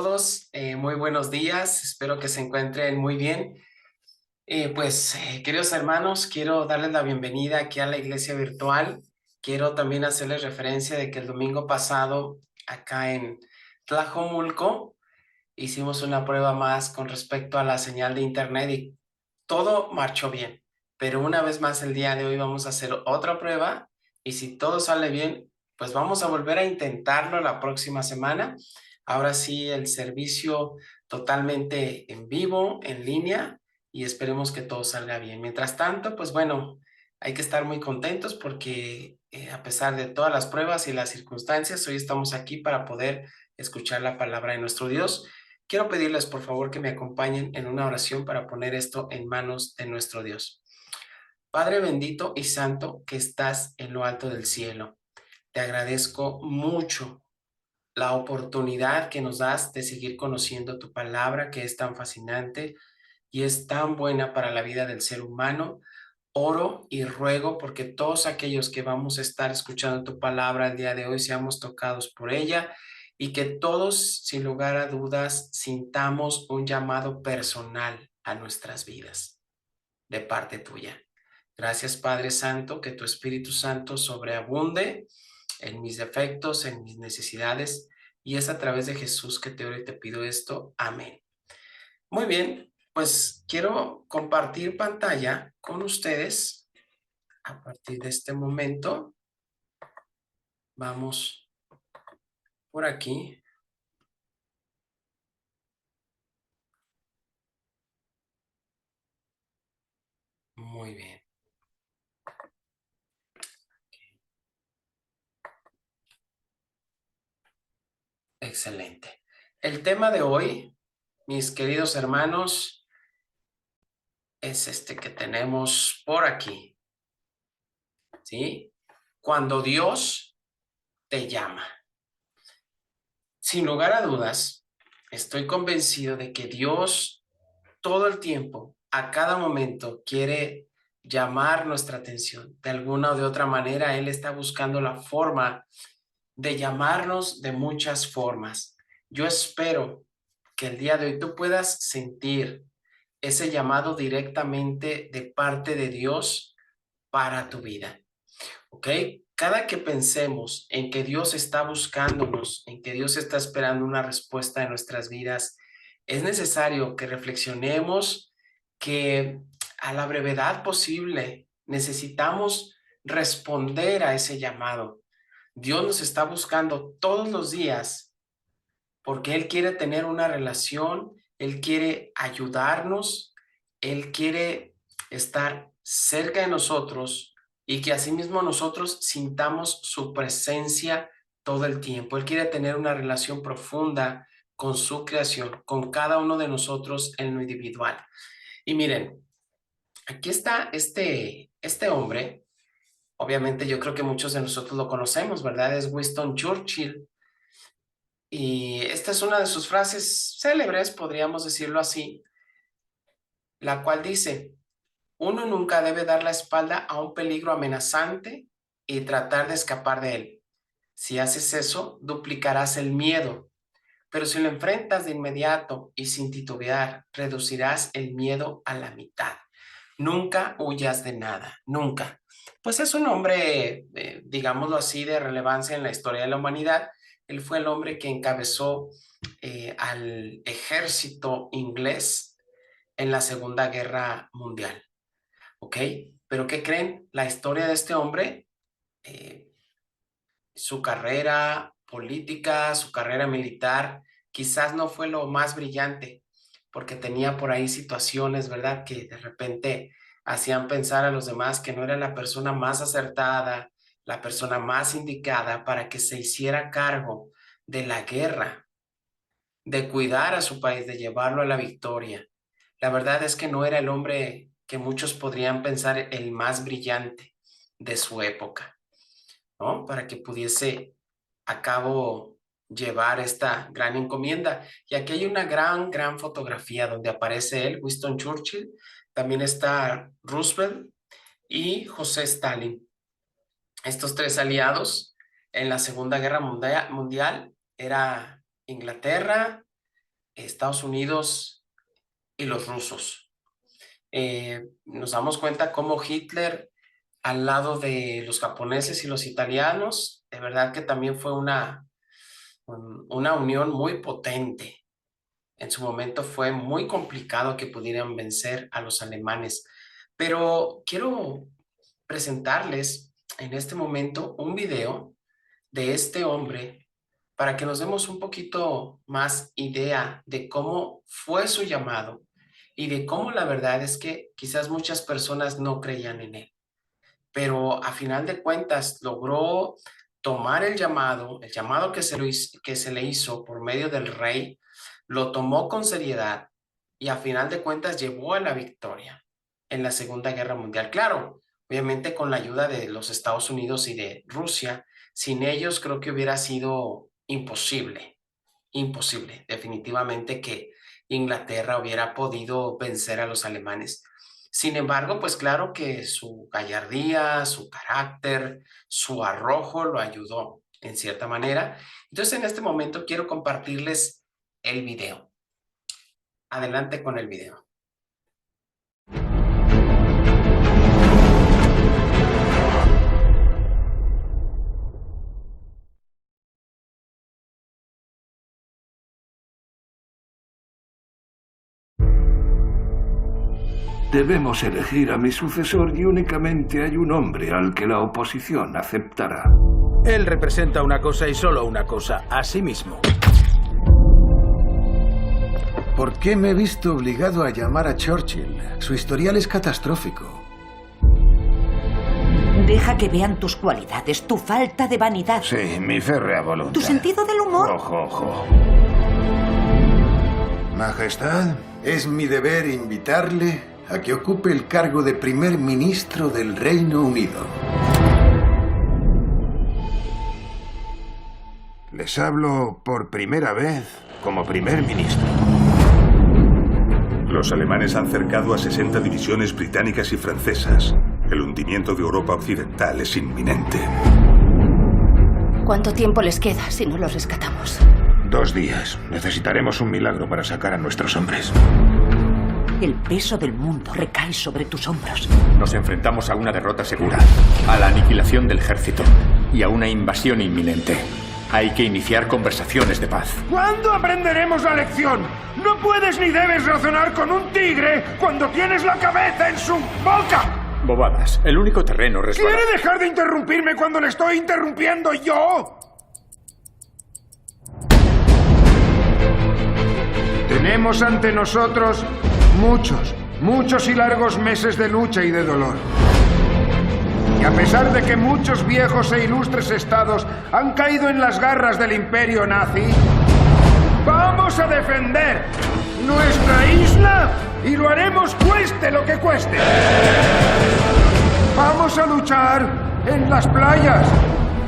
todos, muy buenos días, espero que se encuentren muy bien. Queridos hermanos, quiero darles la bienvenida aquí a la iglesia virtual. Quiero también hacerles referencia de que el domingo pasado, acá en Tlajomulco, hicimos una prueba más con respecto a la señal de internet y todo marchó bien. Pero una vez más el día de hoy vamos a hacer otra prueba y si todo sale bien, pues vamos a volver a intentarlo la próxima semana. Ahora sí, el servicio totalmente en vivo, en línea, y esperemos que todo salga bien. Mientras tanto, pues bueno, hay que estar muy contentos porque a pesar de todas las pruebas y las circunstancias, hoy estamos aquí para poder escuchar la palabra de nuestro Dios. Quiero pedirles por favor que me acompañen en una oración para poner esto en manos de nuestro Dios. Padre bendito y santo que estás en lo alto del cielo, te agradezco mucho la oportunidad que nos das de seguir conociendo tu palabra que es tan fascinante y es tan buena para la vida del ser humano. Oro y ruego porque todos aquellos que vamos a estar escuchando tu palabra el día de hoy seamos tocados por ella y que todos, sin lugar a dudas, sintamos un llamado personal a nuestras vidas de parte tuya. Gracias, Padre Santo, que tu Espíritu Santo sobreabunde en mis defectos, en mis necesidades, y es a través de Jesús que te oro y te pido esto. Amén. Muy bien, pues quiero compartir pantalla con ustedes a partir de este momento. Vamos por aquí. Muy bien, excelente. El tema de hoy, mis queridos hermanos, es este que tenemos por aquí, ¿sí? Cuando Dios te llama. Sin lugar a dudas, estoy convencido de que Dios todo el tiempo, a cada momento, quiere llamar nuestra atención. De alguna o de otra manera, Él está buscando la forma de llamarnos de muchas formas. Yo espero que el día de hoy tú puedas sentir ese llamado directamente de parte de Dios para tu vida. ¿Ok? Cada que pensemos en que Dios está buscándonos, en que Dios está esperando una respuesta en nuestras vidas, es necesario que reflexionemos que a la brevedad posible necesitamos responder a ese llamado. Dios nos está buscando todos los días porque Él quiere tener una relación, Él quiere ayudarnos, Él quiere estar cerca de nosotros y que asimismo nosotros sintamos su presencia todo el tiempo. Él quiere tener una relación profunda con su creación, con cada uno de nosotros en lo individual. Y miren, aquí está este hombre, obviamente yo creo que muchos de nosotros lo conocemos, ¿verdad? Es Winston Churchill. Y esta es una de sus frases célebres, podríamos decirlo así, la cual dice: uno nunca debe dar la espalda a un peligro amenazante y tratar de escapar de él. Si haces eso, duplicarás el miedo, pero si lo enfrentas de inmediato y sin titubear, reducirás el miedo a la mitad. Nunca huyas de nada, nunca. Pues es un hombre, digámoslo así, de relevancia en la historia de la humanidad. Él fue el hombre que encabezó al ejército inglés en la Segunda Guerra Mundial. ¿Ok? Pero ¿qué creen? La historia de este hombre, eh, su carrera política, su carrera militar, quizás no fue lo más brillante, porque tenía por ahí situaciones, ¿verdad? Que de repente hacían pensar a los demás que no era la persona más acertada, la persona más indicada para que se hiciera cargo de la guerra, de cuidar a su país, de llevarlo a la victoria. La verdad es que no era el hombre que muchos podrían pensar el más brillante de su época, ¿no? Para que pudiese a cabo llevar esta gran encomienda. Y aquí hay una gran fotografía donde aparece él, Winston Churchill, también está Roosevelt y José Stalin. Estos tres aliados en la Segunda Guerra Mundial era Inglaterra, Estados Unidos y los rusos. Nos damos cuenta cómo Hitler, al lado de los japoneses y los italianos, de verdad que también fue una unión muy potente. En su momento fue muy complicado que pudieran vencer a los alemanes, pero quiero presentarles en este momento un video de este hombre para que nos demos un poquito más idea de cómo fue su llamado y de cómo la verdad es que quizás muchas personas no creían en él, pero a final de cuentas logró tomar el llamado que se le hizo por medio del rey, lo tomó con seriedad y a final de cuentas llevó a la victoria en la Segunda Guerra Mundial. Claro, obviamente con la ayuda de los Estados Unidos y de Rusia, sin ellos creo que hubiera sido imposible, imposible, definitivamente que Inglaterra hubiera podido vencer a los alemanes. Sin embargo, pues claro que su gallardía, su carácter, su arrojo lo ayudó en cierta manera. Entonces, en este momento quiero compartirles el video. Adelante con el video. Debemos elegir a mi sucesor y únicamente hay un hombre al que la oposición aceptará. Él representa una cosa y solo una cosa, a sí mismo. ¿Por qué me he visto obligado a llamar a Churchill? Su historial es catastrófico. Deja que vean tus cualidades, tu falta de vanidad. Sí, mi férrea voluntad. Tu sentido del humor. Ojo, ojo. Majestad, Es mi deber invitarle a que ocupe el cargo de primer ministro del Reino Unido. les hablo por primera vez como primer ministro. Los alemanes han cercado a 60 divisiones británicas y francesas. El hundimiento de Europa Occidental es inminente. ¿Cuánto tiempo les queda si no los rescatamos? 2 días. Necesitaremos un milagro para sacar a nuestros hombres. El peso del mundo recae sobre tus hombros. Nos enfrentamos a una derrota segura, a la aniquilación del ejército y a una invasión inminente. Hay que iniciar conversaciones de paz. ¿Cuándo aprenderemos la lección? No puedes ni debes razonar con un tigre cuando tienes la cabeza en su boca. Bobadas. El único terreno resbalado. ¿Quiere dejar de interrumpirme cuando le estoy interrumpiendo yo? Tenemos ante nosotros muchos y largos meses de lucha y de dolor. Y a pesar de que muchos viejos e ilustres estados han caído en las garras del imperio nazi, vamos a defender nuestra isla y lo haremos cueste lo que cueste. Vamos a luchar en las playas.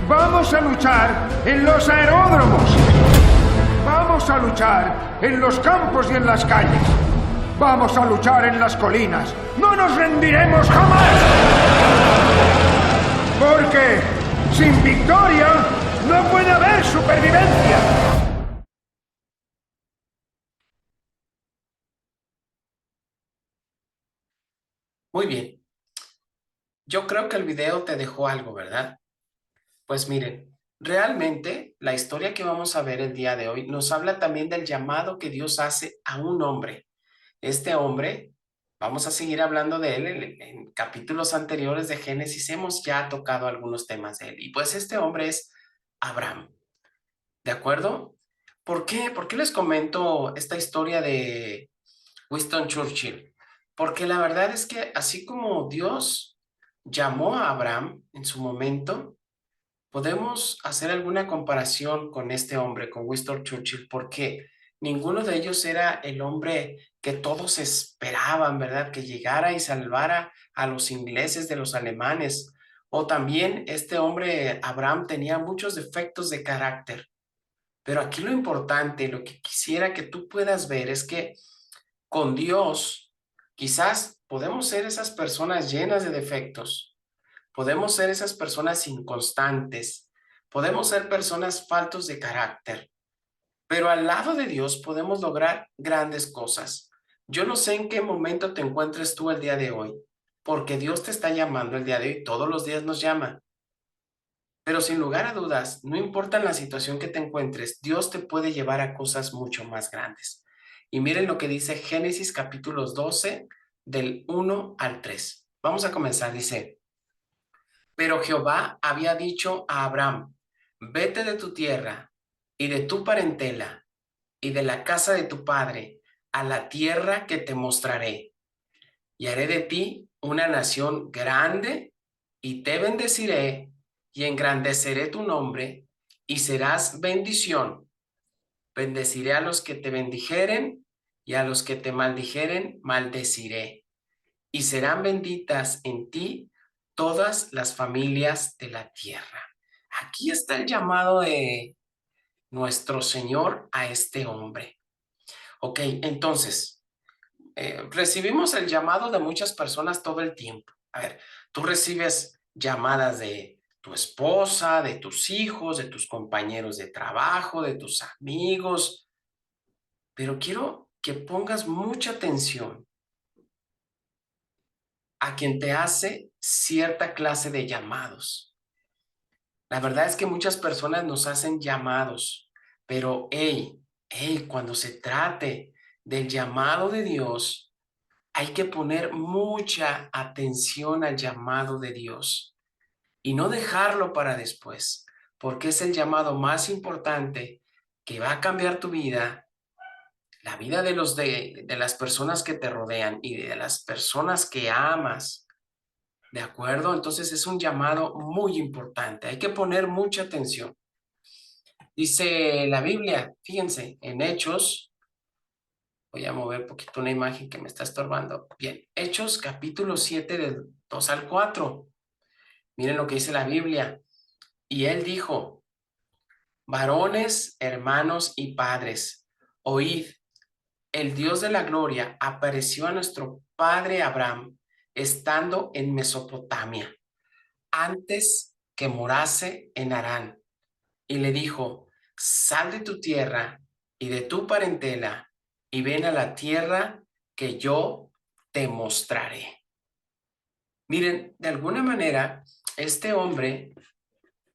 Vamos a luchar en los aeródromos. Vamos a luchar en los campos y en las calles. Vamos a luchar en las colinas. ¡No nos rendiremos jamás! Porque sin victoria no puede haber supervivencia. Muy bien. Yo creo que el video te dejó algo, ¿verdad? Pues miren, realmente la historia que vamos a ver el día de hoy nos habla también del llamado que Dios hace a un hombre. Este hombre, vamos a seguir hablando de él en capítulos anteriores de Génesis, hemos ya tocado algunos temas de él. Y pues este hombre es Abraham, ¿de acuerdo? ¿Por qué? ¿Por qué les comento esta historia de Winston Churchill? Porque la verdad es que así como Dios llamó a Abraham en su momento, podemos hacer alguna comparación con este hombre, con Winston Churchill, porque ninguno de ellos era el hombre que todos esperaban, ¿verdad? Que llegara y salvara a los ingleses de los alemanes. O también este hombre, Abraham, tenía muchos defectos de carácter. Pero aquí lo importante, lo que quisiera que tú puedas ver es que con Dios quizás podemos ser esas personas llenas de defectos. Podemos ser esas personas inconstantes, podemos ser personas faltos de carácter, Pero al lado de Dios podemos lograr grandes cosas. Yo no sé en qué momento te encuentres tú el día de hoy, porque Dios te está llamando el día de hoy, todos los días nos llama. Pero sin lugar a dudas, no importa la situación que te encuentres, Dios te puede llevar a cosas mucho más grandes. Y miren lo que dice Génesis capítulos 12, del 1 al 3. Vamos a comenzar, dice: Pero Jehová había dicho a Abraham: vete de tu tierra y de tu parentela y de la casa de tu padre a la tierra que te mostraré, y haré de ti una nación grande, y te bendeciré, y engrandeceré tu nombre, y serás bendición. Bendeciré a los que te bendijeren, y a los que te maldijeren, maldeciré. Y serán benditas en ti todas las familias de la tierra. Aquí está el llamado de nuestro Señor a este hombre. Ok, entonces, recibimos el llamado de muchas personas todo el tiempo. A ver, tú recibes llamadas de tu esposa, de tus hijos, de tus compañeros de trabajo, de tus amigos, pero quiero que pongas mucha atención a quien te hace cierta clase de llamados. La verdad es que muchas personas nos hacen llamados, pero cuando se trate del llamado de Dios, hay que poner mucha atención al llamado de Dios y no dejarlo para después, porque es el llamado más importante que va a cambiar tu vida, la vida de las personas que te rodean y de las personas que amas. ¿De acuerdo? Entonces es un llamado muy importante. Hay que poner mucha atención. Dice la Biblia, fíjense, en Hechos, voy a mover un poquito una imagen que me está estorbando. Bien, Hechos capítulo 7 del 2 al 4. Miren lo que dice la Biblia. Y él dijo: varones, hermanos y padres, oíd, el Dios de la gloria apareció a nuestro padre Abraham estando en Mesopotamia, antes que morase en Harán, y le dijo: sal de tu tierra y de tu parentela y ven a la tierra que yo te mostraré. Miren, de alguna manera, este hombre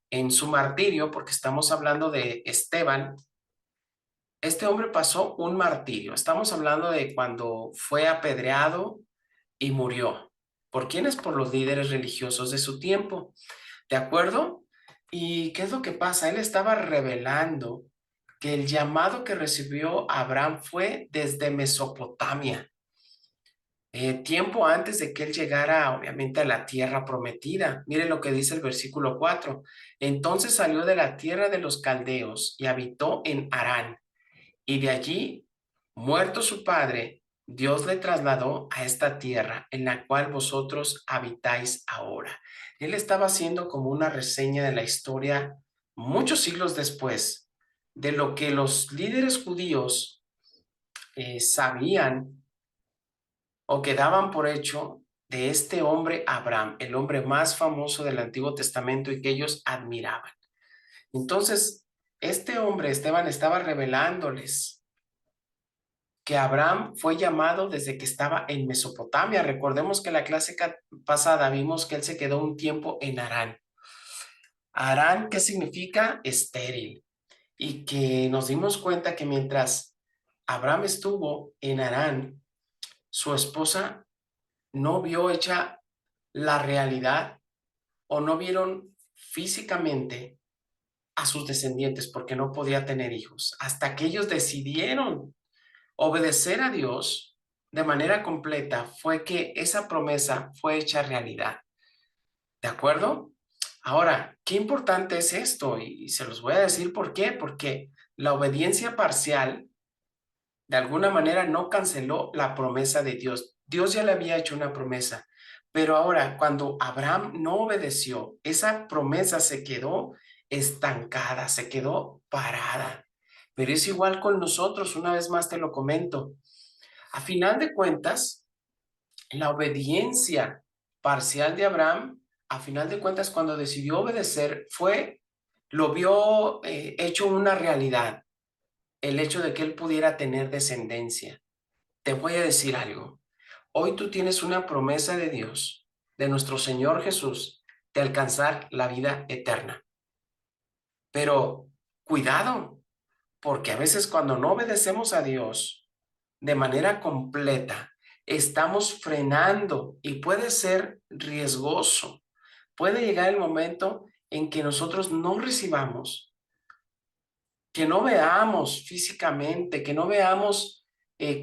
en su martirio, porque estamos hablando de Esteban, este hombre pasó un martirio. Estamos hablando de cuando fue apedreado y murió. ¿Por quiénes? Por los líderes religiosos de su tiempo. ¿De acuerdo? ¿Y qué es lo que pasa? Él estaba revelando que el llamado que recibió Abraham fue desde Mesopotamia. Tiempo antes de que él llegara, obviamente, a la tierra prometida. Miren lo que dice el versículo 4. Entonces salió de la tierra de los caldeos y habitó en Harán. Y de allí, muerto su padre, Dios le trasladó a esta tierra en la cual vosotros habitáis ahora. Él estaba haciendo como una reseña de la historia muchos siglos después de lo que los líderes judíos sabían o que daban por hecho de este hombre Abraham, el hombre más famoso del Antiguo Testamento y que ellos admiraban. Entonces, este hombre, Esteban, estaba revelándoles que Abraham fue llamado desde que estaba en Mesopotamia. Recordemos que la clase pasada vimos que él se quedó un tiempo en Harán. Harán, ¿qué significa? Estéril. Y que nos dimos cuenta que mientras Abraham estuvo en Harán, su esposa no vio hecha la realidad o no vieron físicamente a sus descendientes porque no podía tener hijos. Hasta que ellos decidieron obedecer a Dios de manera completa fue que esa promesa fue hecha realidad. ¿De acuerdo? Ahora, qué importante es esto y se los voy a decir por qué. Porque la obediencia parcial de alguna manera no canceló la promesa de Dios. Dios ya le había hecho una promesa, pero ahora cuando Abraham no obedeció, esa promesa se quedó estancada, se quedó parada. Pero es igual con nosotros, una vez más te lo comento. A final de cuentas, la obediencia parcial de Abraham, a final de cuentas, cuando decidió obedecer, lo vio hecho una realidad. el hecho de que él pudiera tener descendencia. Te voy a decir algo. Hoy tú tienes una promesa de Dios, de nuestro Señor Jesús, de alcanzar la vida eterna. Pero cuidado, porque a veces cuando no obedecemos a Dios de manera completa, estamos frenando y puede ser riesgoso. Puede llegar el momento en que nosotros no recibamos, que no veamos físicamente, que no veamos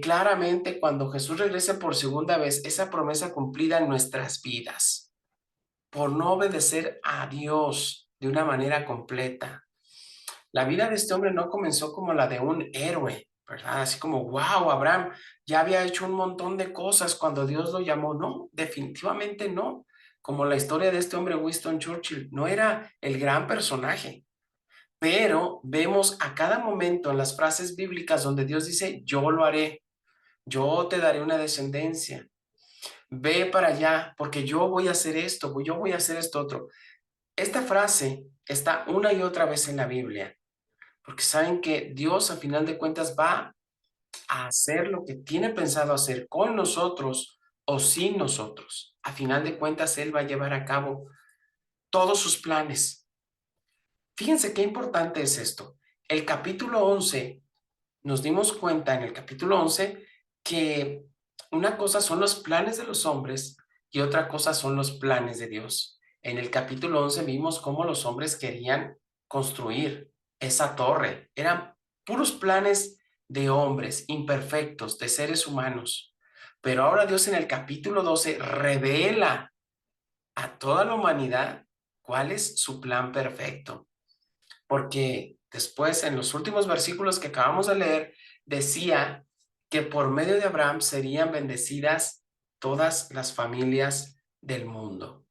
claramente cuando Jesús regrese por segunda vez esa promesa cumplida en nuestras vidas, por no obedecer a Dios de una manera completa. La vida de este hombre no comenzó como la de un héroe, ¿verdad? Así como, wow, Abraham ya había hecho un montón de cosas cuando Dios lo llamó. No, definitivamente no. Como la historia de este hombre Winston Churchill, no era el gran personaje. Pero vemos a cada momento en las frases bíblicas donde Dios dice, yo lo haré, yo te daré una descendencia, ve para allá, porque yo voy a hacer esto, yo voy a hacer esto otro. Esta frase está una y otra vez en la Biblia, porque saben que Dios a final de cuentas va a hacer lo que tiene pensado hacer con nosotros o sin nosotros. A final de cuentas, Él va a llevar a cabo todos sus planes. Fíjense qué importante es esto. El capítulo 11, nos dimos cuenta en el capítulo 11 que una cosa son los planes de los hombres y otra cosa son los planes de Dios. En el capítulo 11 vimos cómo los hombres querían construir esa torre. Eran puros planes de hombres imperfectos, de seres humanos. Pero ahora Dios en el capítulo 12 revela a toda la humanidad cuál es su plan perfecto. Porque después, en los últimos versículos que acabamos de leer, decía que por medio de Abraham serían bendecidas todas las familias del mundo.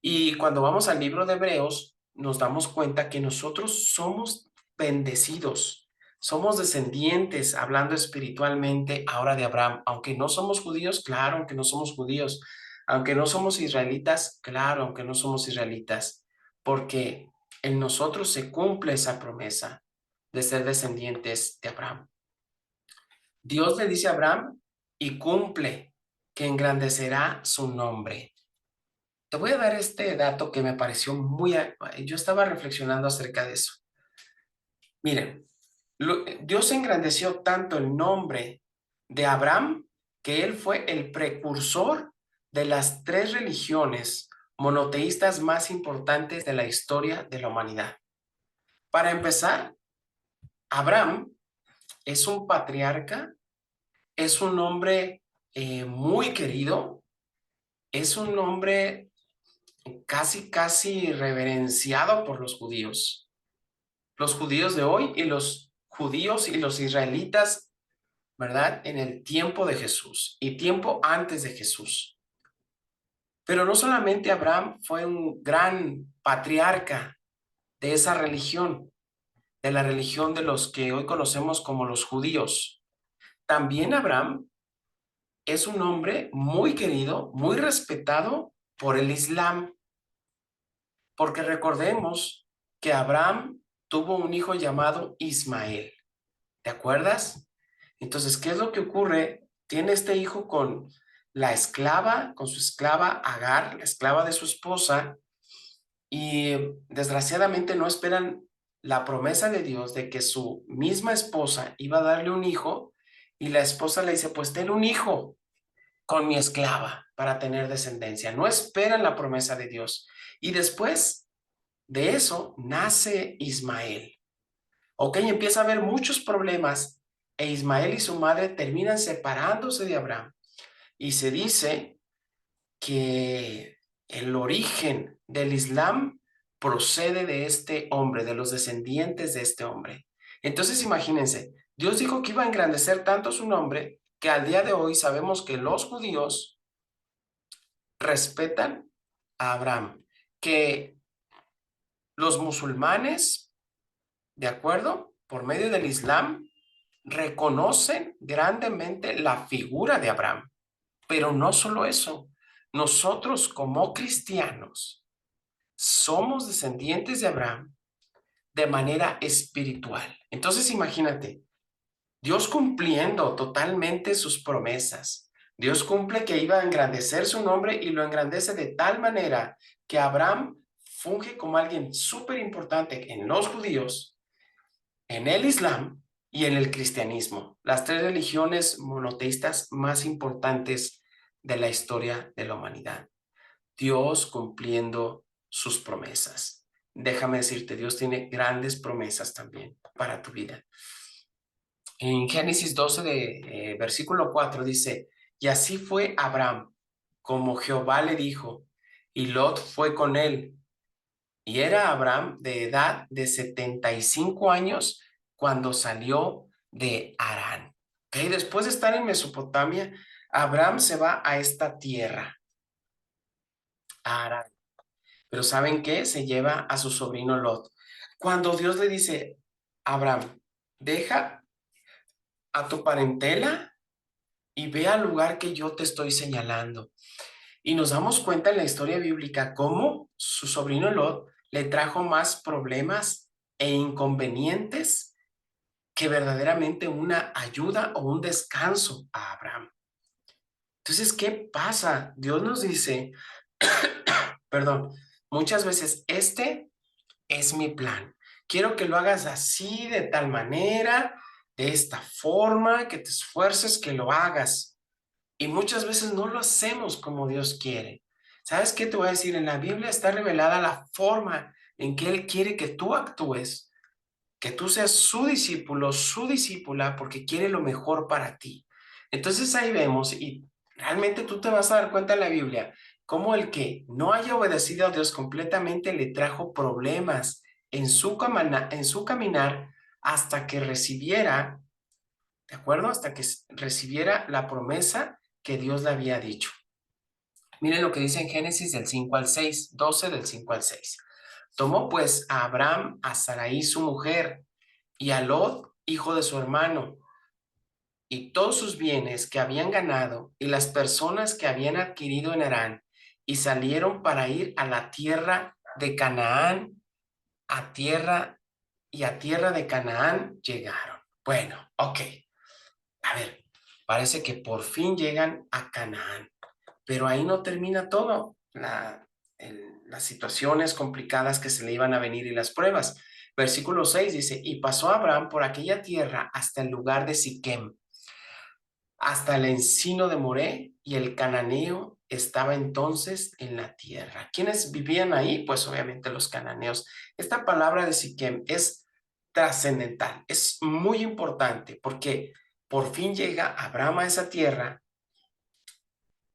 Y cuando vamos al libro de Hebreos, nos damos cuenta que nosotros somos bendecidos, somos descendientes, hablando espiritualmente ahora de Abraham, aunque no somos judíos, claro, aunque no somos judíos, aunque no somos israelitas, claro, aunque no somos israelitas, porque en nosotros se cumple esa promesa de ser descendientes de Abraham. Dios le dice a Abraham y cumple que engrandecerá su nombre. Te voy a dar este dato que me pareció yo estaba reflexionando acerca de eso. Miren, Dios engrandeció tanto el nombre de Abraham que él fue el precursor de las 3 religiones monoteístas más importantes de la historia de la humanidad. Para empezar, Abraham es un patriarca, es un hombre muy querido, es un hombre casi reverenciado por los judíos. Los judíos de hoy y los judíos y los israelitas, ¿verdad? En el tiempo de Jesús y tiempo antes de Jesús. Pero no solamente Abraham fue un gran patriarca de esa religión, de la religión de los que hoy conocemos como los judíos. También Abraham es un hombre muy querido, muy respetado por el Islam. Porque recordemos que Abraham tuvo un hijo llamado Ismael. ¿Te acuerdas? Entonces, ¿qué es lo que ocurre? Tiene este hijo con la esclava, con su esclava Agar, la esclava de su esposa, y desgraciadamente no esperan la promesa de Dios de que su misma esposa iba a darle un hijo, y la esposa le dice, pues ten un hijo con mi esclava para tener descendencia. No esperan la promesa de Dios. Y después de eso nace Ismael. Ok, empieza a haber muchos problemas e Ismael y su madre terminan separándose de Abraham. Y se dice que el origen del Islam procede de este hombre, de los descendientes de este hombre. Entonces imagínense, Dios dijo que iba a engrandecer tanto su nombre que al día de hoy sabemos que los judíos respetan a Abraham, que los musulmanes, ¿de acuerdo? Por medio del Islam, reconocen grandemente la figura de Abraham. Pero no solo eso, nosotros como cristianos somos descendientes de Abraham de manera espiritual. Entonces imagínate, Dios cumpliendo totalmente sus promesas. Dios cumple que iba a engrandecer su nombre y lo engrandece de tal manera que Abraham funge como alguien súper importante en los judíos, en el Islam y en el cristianismo, las tres religiones monoteístas más importantes de la historia de la humanidad. Dios cumpliendo sus promesas. Déjame decirte, Dios tiene grandes promesas también para tu vida. En Génesis 12, versículo 4 dice, y así fue Abraham, como Jehová le dijo, y Lot fue con él. Y era Abraham de edad de 75 años cuando salió de Harán. ¿Okay? Después de estar en Mesopotamia, Abraham se va a esta tierra, a Harán. Pero ¿saben qué? Se lleva a su sobrino Lot. Cuando Dios le dice, Abraham, deja a tu parentela y ve al lugar que yo te estoy señalando. Y nos damos cuenta en la historia bíblica cómo su sobrino Lot le trajo más problemas e inconvenientes que verdaderamente una ayuda o un descanso a Abraham. Entonces, ¿qué pasa? Dios nos dice, perdón, muchas veces este es mi plan. Quiero que lo hagas así, de tal manera, de esta forma, que te esfuerces, que lo hagas. Y muchas veces no lo hacemos como Dios quiere. ¿Sabes qué te voy a decir? En la Biblia está revelada la forma en que Él quiere que tú actúes, que tú seas su discípulo, su discípula, porque quiere lo mejor para ti. Entonces ahí vemos, y realmente tú te vas a dar cuenta en la Biblia, cómo el que no haya obedecido a Dios completamente le trajo problemas en su caminar hasta que recibiera, ¿de acuerdo? Hasta que recibiera la promesa que Dios le había dicho. Miren lo que dice en Génesis del 5 al 6, 12 del 5 al 6. Tomó pues a Abraham, a Sarai su mujer, y a Lot, hijo de su hermano, y todos sus bienes que habían ganado, y las personas que habían adquirido en Harán, y salieron para ir a la tierra de Canaán, a tierra de Canaán llegaron. Bueno, ok. A ver, parece que por fin llegan a Canaán, pero ahí no termina todo. Las situaciones complicadas que se le iban a venir y las pruebas. Versículo 6 dice, y pasó Abraham por aquella tierra hasta el lugar de Siquem, hasta el encino de Moré, y el cananeo estaba entonces en la tierra. ¿Quiénes vivían ahí? Pues obviamente los cananeos. Esta palabra de Siquem es trascendental, es muy importante porque por fin llega Abraham a esa tierra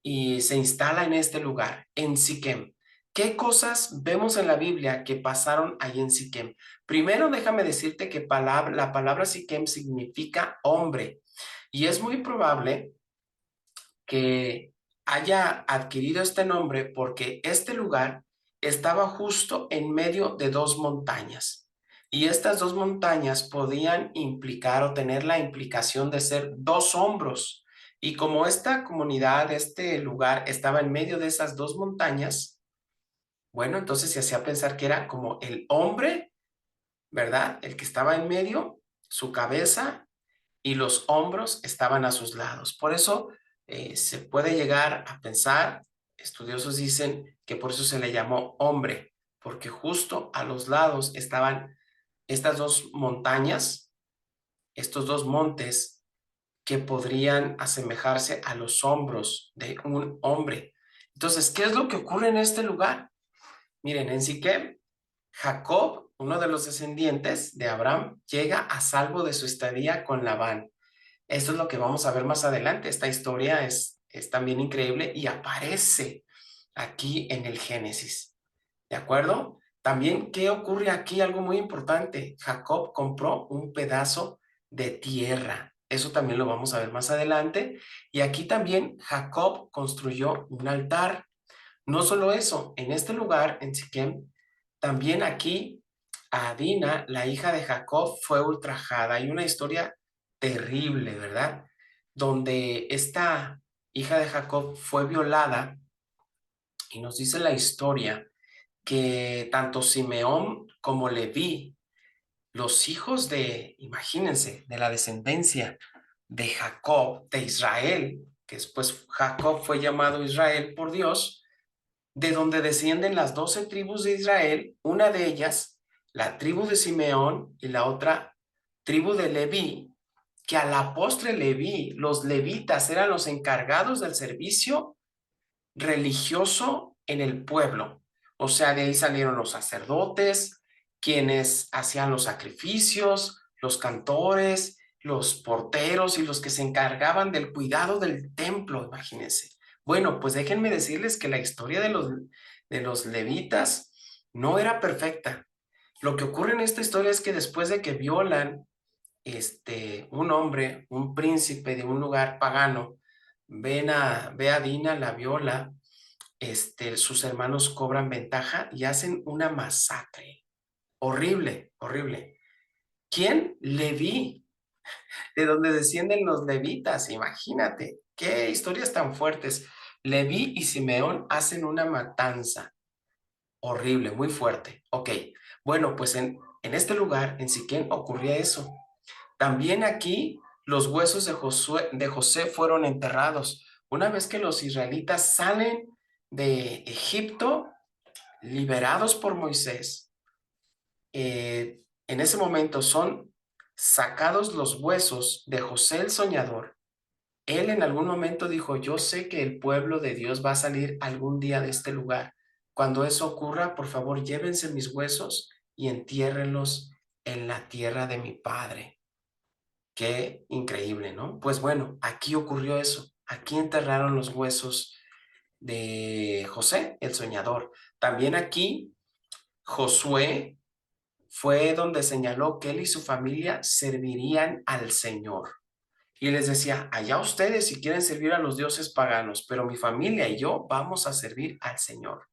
y se instala en este lugar, en Siquem. ¿Qué cosas vemos en la Biblia que pasaron ahí en Siquem? Primero, déjame decirte que la palabra Siquem significa hombre, y es muy probable que haya adquirido este nombre porque este lugar estaba justo en medio de dos montañas. Y estas dos montañas podían implicar o tener la implicación de ser dos hombros. Y como esta comunidad, este lugar estaba en medio de esas dos montañas, bueno, entonces se hacía pensar que era como el hombre, ¿verdad? El que estaba en medio, su cabeza y los hombros estaban a sus lados. Por eso se puede llegar a pensar, estudiosos dicen que por eso se le llamó hombre, porque justo a los lados estaban estas dos montañas, estos dos montes que podrían asemejarse a los hombros de un hombre. Entonces, ¿qué es lo que ocurre en este lugar? Miren, en Siquem, Jacob, uno de los descendientes de Abraham, llega a salvo de su estadía con Labán. Esto es lo que vamos a ver más adelante. Esta historia es también increíble y aparece aquí en el Génesis. ¿De acuerdo? También, ¿qué ocurre aquí? Algo muy importante. Jacob compró un pedazo de tierra. Eso también lo vamos a ver más adelante. Y aquí también Jacob construyó un altar. No solo eso, en este lugar, en Siquem, también aquí a Dina, la hija de Jacob, fue ultrajada. Hay una historia terrible, ¿verdad? Donde esta hija de Jacob fue violada y nos dice la historia que tanto Simeón como Leví los hijos imagínense, de la descendencia de Jacob, de Israel, que después Jacob fue llamado Israel por Dios, de donde descienden las 12 tribus de Israel, una de ellas, la tribu de Simeón, y la otra, tribu de Leví, que a la postre Leví, los levitas eran los encargados del servicio religioso en el pueblo. O sea, de ahí salieron los sacerdotes, quienes hacían los sacrificios, los cantores, los porteros y los que se encargaban del cuidado del templo, imagínense. Bueno, pues déjenme decirles que la historia de los levitas no era perfecta. Lo que ocurre en esta historia es que después de que violan un hombre, un príncipe de un lugar pagano, ve a Dina, la viola, sus hermanos cobran ventaja y hacen una masacre. Horrible, horrible. ¿Quién? Leví, de donde descienden los levitas, imagínate, qué historias tan fuertes. Leví y Simeón hacen una matanza. Horrible, muy fuerte. Ok, bueno, pues en este lugar, en Siquén, ocurría eso. También aquí los huesos de José fueron enterrados. Una vez que los israelitas salen de Egipto, liberados por Moisés, en ese momento son sacados los huesos de José el soñador. Él en algún momento dijo, yo sé que el pueblo de Dios va a salir algún día de este lugar. Cuando eso ocurra, por favor, llévense mis huesos y entiérrenlos en la tierra de mi padre. Qué increíble, ¿no? Pues bueno, aquí ocurrió eso. Aquí enterraron los huesos de José, el soñador. También aquí Josué fue donde señaló que él y su familia servirían al Señor. Y les decía, allá ustedes si quieren servir a los dioses paganos, pero mi familia y yo vamos a servir al Señor.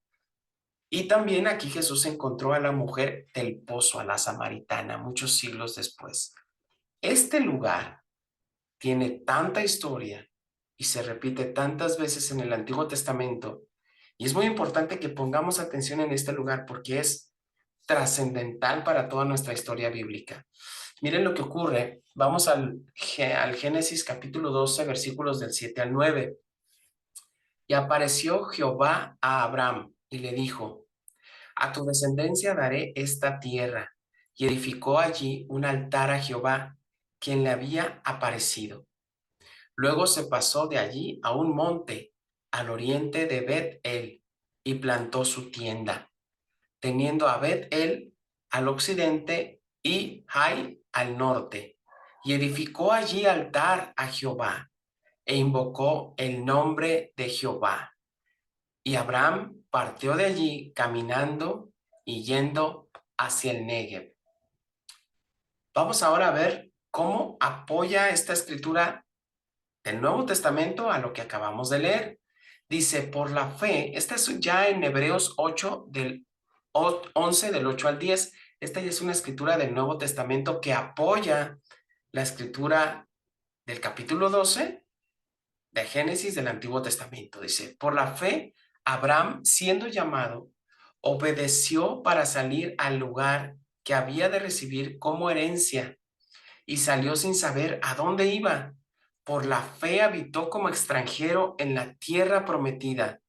Y también aquí Jesús encontró a la mujer del pozo, a la samaritana, muchos siglos después. Este lugar tiene tanta historia y se repite tantas veces en el Antiguo Testamento, y es muy importante que pongamos atención en este lugar porque es trascendental para toda nuestra historia bíblica. Miren lo que ocurre. Vamos al Génesis capítulo 12, versículos del 7 al 9. Y apareció Jehová a Abraham y le dijo, a tu descendencia daré esta tierra. Y edificó allí un altar a Jehová, quien le había aparecido. Luego se pasó de allí a un monte al oriente de Bet-el y plantó su tienda, teniendo a Bet-el al occidente y Hai al norte, y edificó allí altar a Jehová, e invocó el nombre de Jehová. Y Abraham partió de allí caminando y yendo hacia el Negev. Vamos ahora a ver cómo apoya esta escritura del Nuevo Testamento a lo que acabamos de leer. Dice, por la fe, esta es ya en Hebreos 8, del 11, del 8 al 10. Esta ya es una escritura del Nuevo Testamento que apoya la escritura del capítulo 12 de Génesis del Antiguo Testamento. Dice, por la fe, Abraham, siendo llamado, obedeció para salir al lugar que había de recibir como herencia y salió sin saber a dónde iba. Por la fe habitó como extranjero en la tierra prometida,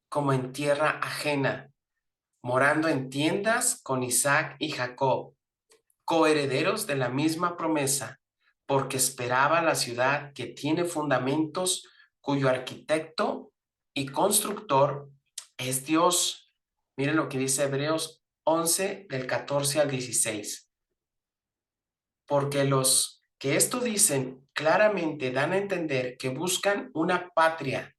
como en tierra ajena, morando en tiendas con Isaac y Jacob, coherederos de la misma promesa, porque esperaba la ciudad que tiene fundamentos, cuyo arquitecto y constructor es Dios. Miren lo que dice Hebreos 11, del 14 al 16. Porque los que esto dicen claramente dan a entender que buscan una patria,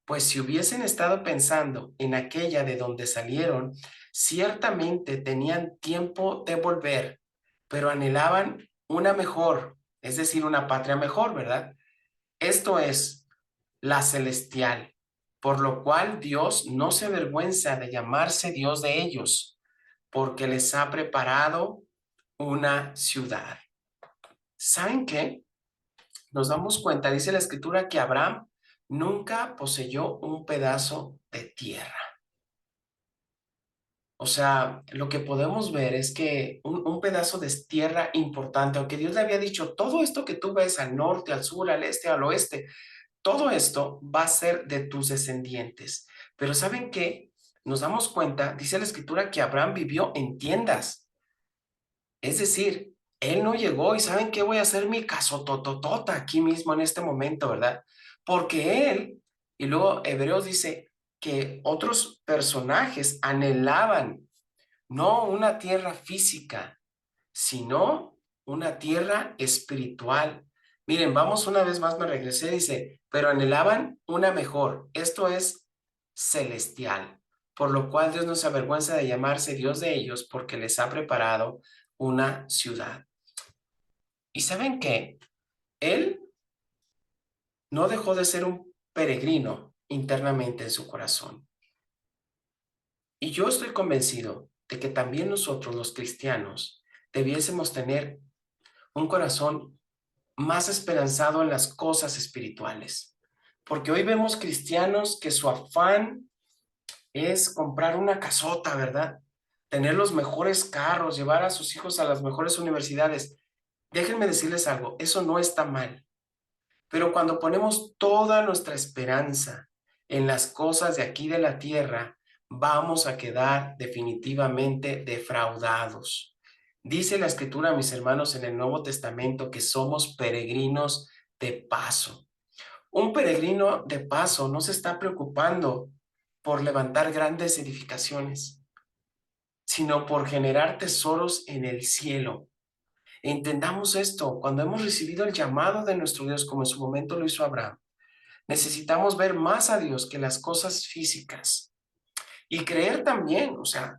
pues si hubiesen estado pensando en aquella de donde salieron, ciertamente tenían tiempo de volver, pero anhelaban una mejor, es decir, una patria mejor, ¿verdad? Esto es la celestial, por lo cual Dios no se avergüenza de llamarse Dios de ellos, porque les ha preparado una ciudad. ¿Saben qué? Nos damos cuenta, dice la escritura, que Abraham nunca poseyó un pedazo de tierra. O sea, lo que podemos ver es que un pedazo de tierra importante, aunque Dios le había dicho, todo esto que tú ves al norte, al sur, al este, al oeste, todo esto va a ser de tus descendientes. Pero ¿saben qué? Nos damos cuenta, dice la escritura, que Abraham vivió en tiendas. Es decir, él no llegó y ¿saben qué? Voy a hacer mi casotototota aquí mismo en este momento, ¿verdad? Porque él, y luego Hebreos dice que otros personajes anhelaban no una tierra física, sino una tierra espiritual. Miren, vamos una vez más, me regresé, dice, pero anhelaban una mejor, esto es celestial, por lo cual Dios no se avergüenza de llamarse Dios de ellos, porque les ha preparado una ciudad. ¿Y saben qué? Él no dejó de ser un peregrino internamente en su corazón. Y yo estoy convencido de que también nosotros, los cristianos, debiésemos tener un corazón más esperanzado en las cosas espirituales. Porque hoy vemos cristianos que su afán es comprar una casota, ¿verdad? Tener los mejores carros, llevar a sus hijos a las mejores universidades. Déjenme decirles algo, eso no está mal. Pero cuando ponemos toda nuestra esperanza en las cosas de aquí de la tierra, vamos a quedar definitivamente defraudados. Dice la Escritura, mis hermanos, en el Nuevo Testamento que somos peregrinos de paso. Un peregrino de paso no se está preocupando por levantar grandes edificaciones, sino por generar tesoros en el cielo. Entendamos esto, cuando hemos recibido el llamado de nuestro Dios, como en su momento lo hizo Abraham, necesitamos ver más a Dios que las cosas físicas y creer también, o sea,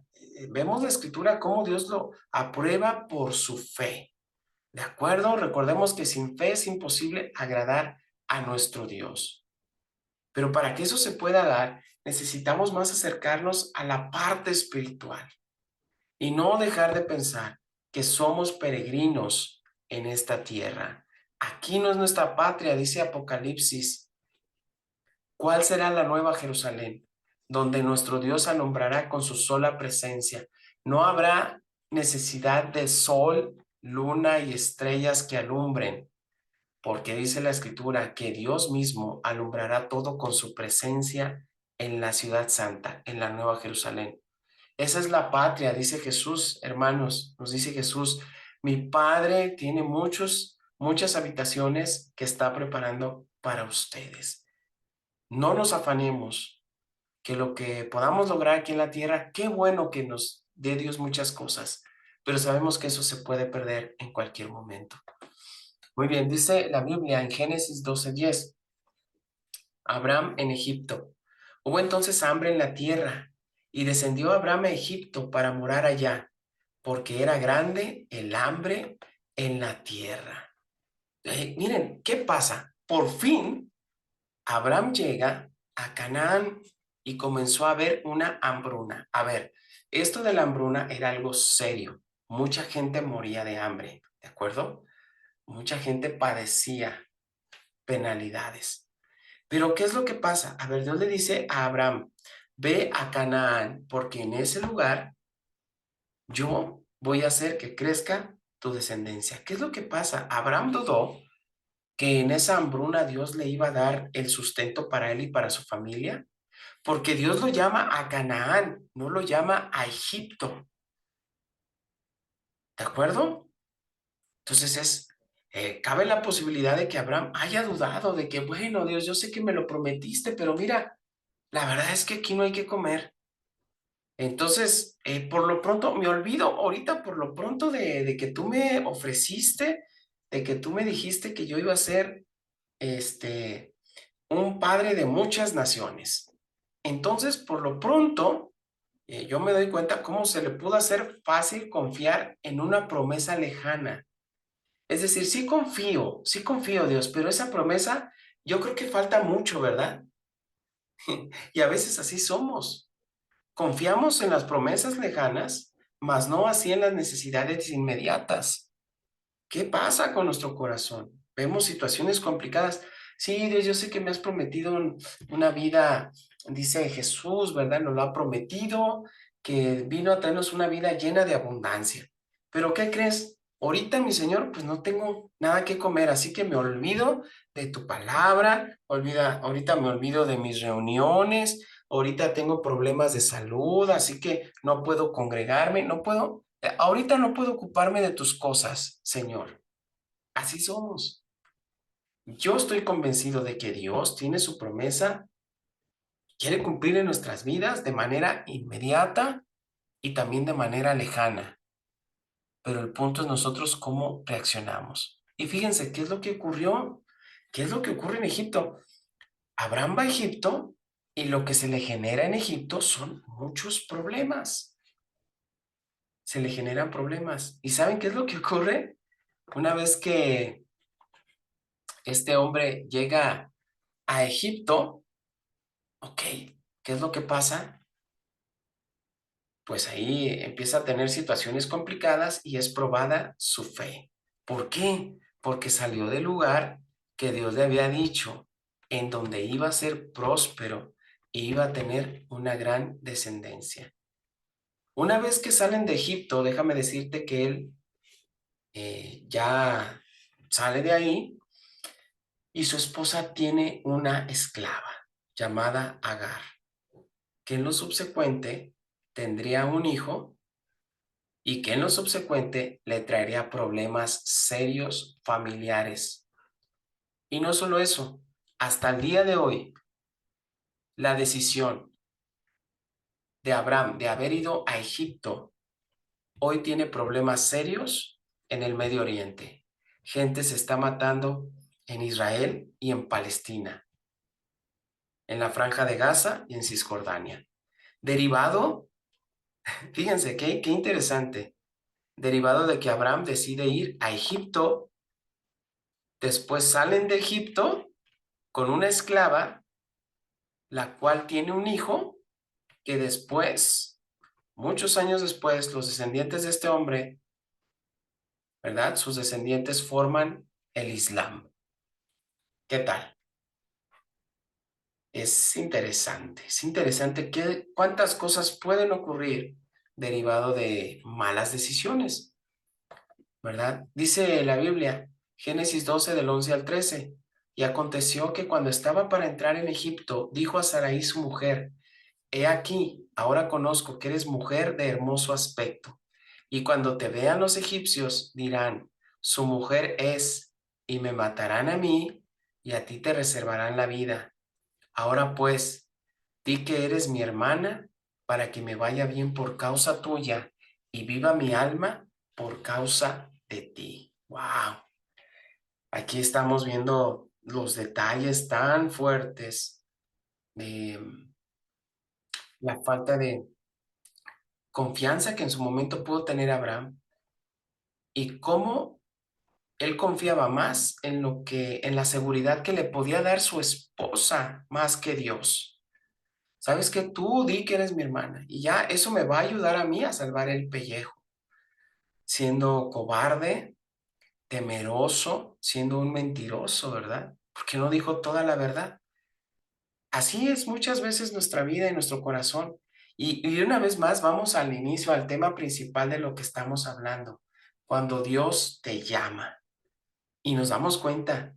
vemos la Escritura cómo Dios lo aprueba por su fe, ¿de acuerdo? Recordemos que sin fe es imposible agradar a nuestro Dios. Pero para que eso se pueda dar, necesitamos más acercarnos a la parte espiritual y no dejar de pensar que somos peregrinos en esta tierra. Aquí no es nuestra patria, dice Apocalipsis. ¿Cuál será la nueva Jerusalén? Donde nuestro Dios alumbrará con su sola presencia. No habrá necesidad de sol, luna y estrellas que alumbren, porque dice la Escritura que Dios mismo alumbrará todo con su presencia en la ciudad santa, en la nueva Jerusalén. Esa es la patria, dice Jesús, hermanos, nos dice Jesús, mi Padre tiene muchas habitaciones que está preparando para ustedes. No nos afanemos, que lo que podamos lograr aquí en la tierra, qué bueno que nos dé Dios muchas cosas, pero sabemos que eso se puede perder en cualquier momento. Muy bien, dice la Biblia en Génesis 12:10, Abraham en Egipto. Hubo entonces hambre en la tierra y descendió Abraham a Egipto para morar allá, porque era grande el hambre en la tierra. Miren, ¿qué pasa? Por fin, Abraham llega a Canaán y comenzó a haber una hambruna. A ver, esto de la hambruna era algo serio. Mucha gente moría de hambre, ¿de acuerdo? Mucha gente padecía penalidades. Pero ¿qué es lo que pasa? A ver, Dios le dice a Abraham, ve a Canaán, porque en ese lugar yo voy a hacer que crezca tu descendencia. ¿Qué es lo que pasa? Abraham dudó que en esa hambruna Dios le iba a dar el sustento para él y para su familia, porque Dios lo llama a Canaán, no lo llama a Egipto. ¿De acuerdo? Entonces cabe la posibilidad de que Abraham haya dudado de que, bueno, Dios, yo sé que me lo prometiste, pero mira, la verdad es que aquí no hay que comer. Entonces, por lo pronto, me olvido ahorita por lo pronto de que tú me ofreciste, de que tú me dijiste que yo iba a ser un padre de muchas naciones. Entonces, por lo pronto, yo me doy cuenta cómo se le pudo hacer fácil confiar en una promesa lejana. Es decir, sí confío, Dios, pero esa promesa, yo creo que falta mucho, ¿verdad? Y a veces así somos. Confiamos en las promesas lejanas, mas no así en las necesidades inmediatas. ¿Qué pasa con nuestro corazón? Vemos situaciones complicadas. Sí, Dios, yo sé que me has prometido una vida, dice Jesús, ¿verdad? Nos lo ha prometido, que vino a traernos una vida llena de abundancia. Pero ¿qué crees? Ahorita, mi Señor, pues no tengo nada que comer, así que me olvido de tu palabra, ahorita me olvido de mis reuniones, ahorita tengo problemas de salud, así que no puedo congregarme, ahorita no puedo ocuparme de tus cosas, Señor. Así somos. Yo estoy convencido de que Dios tiene su promesa, quiere cumplir en nuestras vidas de manera inmediata y también de manera lejana. Pero el punto es nosotros cómo reaccionamos. Y fíjense, ¿qué es lo que ocurrió? ¿Qué es lo que ocurre en Egipto? Abraham va a Egipto y lo que se le genera en Egipto son muchos problemas. Se le generan problemas. ¿Y saben qué es lo que ocurre? Una vez que este hombre llega a Egipto, ok, ¿qué es lo que pasa? Pues ahí empieza a tener situaciones complicadas y es probada su fe. ¿Por qué? Porque salió del lugar que Dios le había dicho, en donde iba a ser próspero e iba a tener una gran descendencia. Una vez que salen de Egipto, déjame decirte que él ya sale de ahí y su esposa tiene una esclava llamada Agar, que en lo subsecuente tendría un hijo y que en lo subsecuente le traería problemas serios familiares. Y no solo eso, hasta el día de hoy, la decisión de Abraham de haber ido a Egipto hoy tiene problemas serios en el Medio Oriente. Gente se está matando en Israel y en Palestina, en la Franja de Gaza y en Cisjordania. Derivado, fíjense qué interesante, derivado de que Abraham decide ir a Egipto. Después salen de Egipto con una esclava, la cual tiene un hijo que después, muchos años después, los descendientes de este hombre, ¿verdad? Sus descendientes forman el Islam. ¿Qué tal? Es interesante cuántas cosas pueden ocurrir derivado de malas decisiones, ¿verdad? Dice la Biblia, Génesis 12 del 11 al 13, y aconteció que cuando estaba para entrar en Egipto, dijo a Sarai su mujer, he aquí, ahora conozco que eres mujer de hermoso aspecto, y cuando te vean los egipcios dirán, su mujer es, y me matarán a mí, y a ti te reservarán la vida. Ahora pues, di que eres mi hermana, para que me vaya bien por causa tuya, y viva mi alma por causa de ti. ¡Wow! Aquí estamos viendo los detalles tan fuertes de la falta de confianza que en su momento pudo tener Abraham y cómo él confiaba más en en la seguridad que le podía dar su esposa más que Dios. Sabes que tú di que eres mi hermana y ya eso me va a ayudar a mí a salvar el pellejo. Siendo cobarde, temeroso, siendo un mentiroso, ¿verdad? Porque no dijo toda la verdad. Así es muchas veces nuestra vida y nuestro corazón. Y una vez más vamos al inicio, al tema principal de lo que estamos hablando. Cuando Dios te llama y nos damos cuenta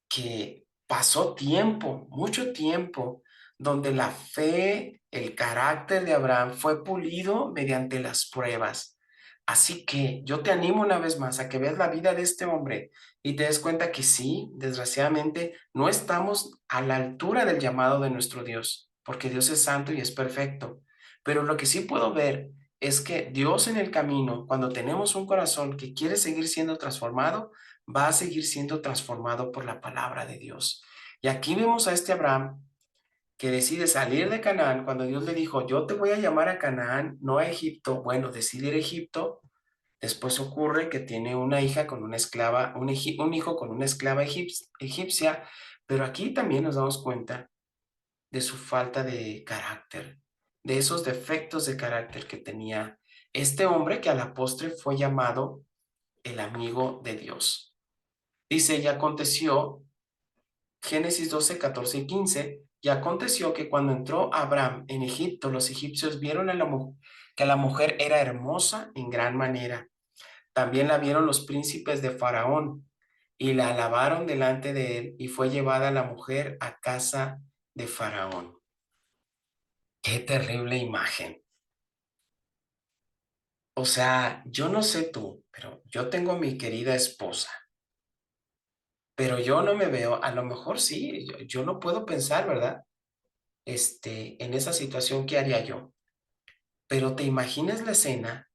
que pasó tiempo, mucho tiempo, donde la fe, el carácter de Abraham fue pulido mediante las pruebas. Así que yo te animo una vez más a que veas la vida de este hombre y te des cuenta que sí, desgraciadamente, no estamos a la altura del llamado de nuestro Dios, porque Dios es santo y es perfecto. Pero lo que sí puedo ver es que Dios en el camino, cuando tenemos un corazón que quiere seguir siendo transformado, va a seguir siendo transformado por la palabra de Dios. Y aquí vemos a este Abraham que decide salir de Canaán cuando Dios le dijo, yo te voy a llamar a Canaán, no a Egipto. Bueno, decide ir a Egipto. Después ocurre que tiene una hija con una esclava, un hijo con una esclava egipcia, pero aquí también nos damos cuenta de su falta de carácter, de esos defectos de carácter que tenía este hombre que a la postre fue llamado el amigo de Dios. Dice, y aconteció, Génesis 12, 14 y 15, y aconteció que cuando entró Abraham en Egipto, los egipcios vieron a que la mujer era hermosa en gran manera. También la vieron los príncipes de Faraón y la alabaron delante de él, y fue llevada la mujer a casa de Faraón. Qué terrible imagen. O sea, yo no sé tú, pero yo tengo a mi querida esposa, pero yo no me veo, a lo mejor sí, yo no puedo pensar, ¿verdad? En esa situación, ¿qué haría yo? Pero te imaginas la escena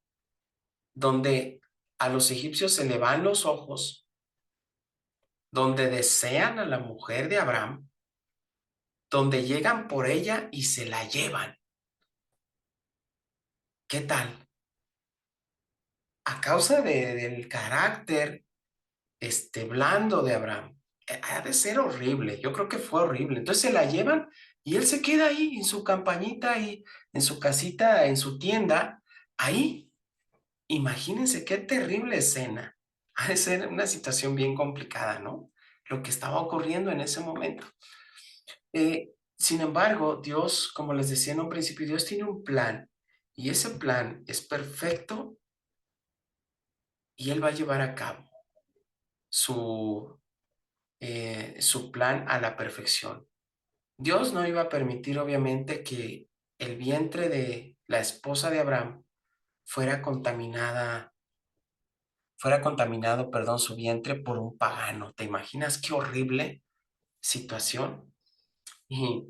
donde a los egipcios se le van los ojos, donde desean a la mujer de Abraham, donde llegan por ella y se la llevan. ¿Qué tal? A causa del carácter blando de Abraham, ha de ser horrible. Yo creo que fue horrible. Entonces se la llevan y él se queda ahí en su campañita, y en su casita, en su tienda, ahí. Imagínense qué terrible escena. Ha de ser una situación bien complicada, ¿no? Lo que estaba ocurriendo en ese momento. Sin embargo, Dios, como les decía en un principio, Dios tiene un plan, y ese plan es perfecto, y Él va a llevar a cabo su plan a la perfección. Dios no iba a permitir, obviamente, que el vientre de la esposa de Abraham fuera contaminado, perdón, su vientre por un pagano. ¿Te imaginas qué horrible situación? Y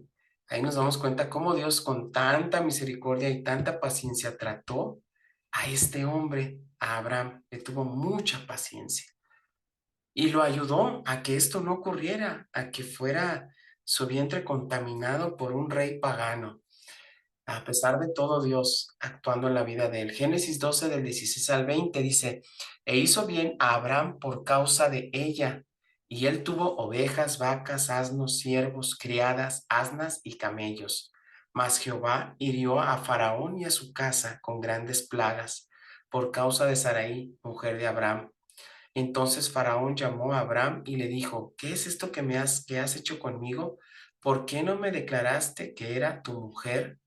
ahí nos damos cuenta cómo Dios, con tanta misericordia y tanta paciencia, trató a este hombre, a Abraham. Le tuvo mucha paciencia y lo ayudó a que esto no ocurriera, a que fuera su vientre contaminado por un rey pagano. A pesar de todo, Dios actuando en la vida de él. Génesis 12 del 16 al 20 dice: e hizo bien a Abraham por causa de ella, y él tuvo ovejas, vacas, asnos, siervos, criadas, asnas y camellos. Mas Jehová hirió a Faraón y a su casa con grandes plagas por causa de Sarai, mujer de Abraham. Entonces Faraón llamó a Abraham y le dijo: ¿qué es esto que has hecho conmigo? ¿Por qué no me declaraste que era tu mujer?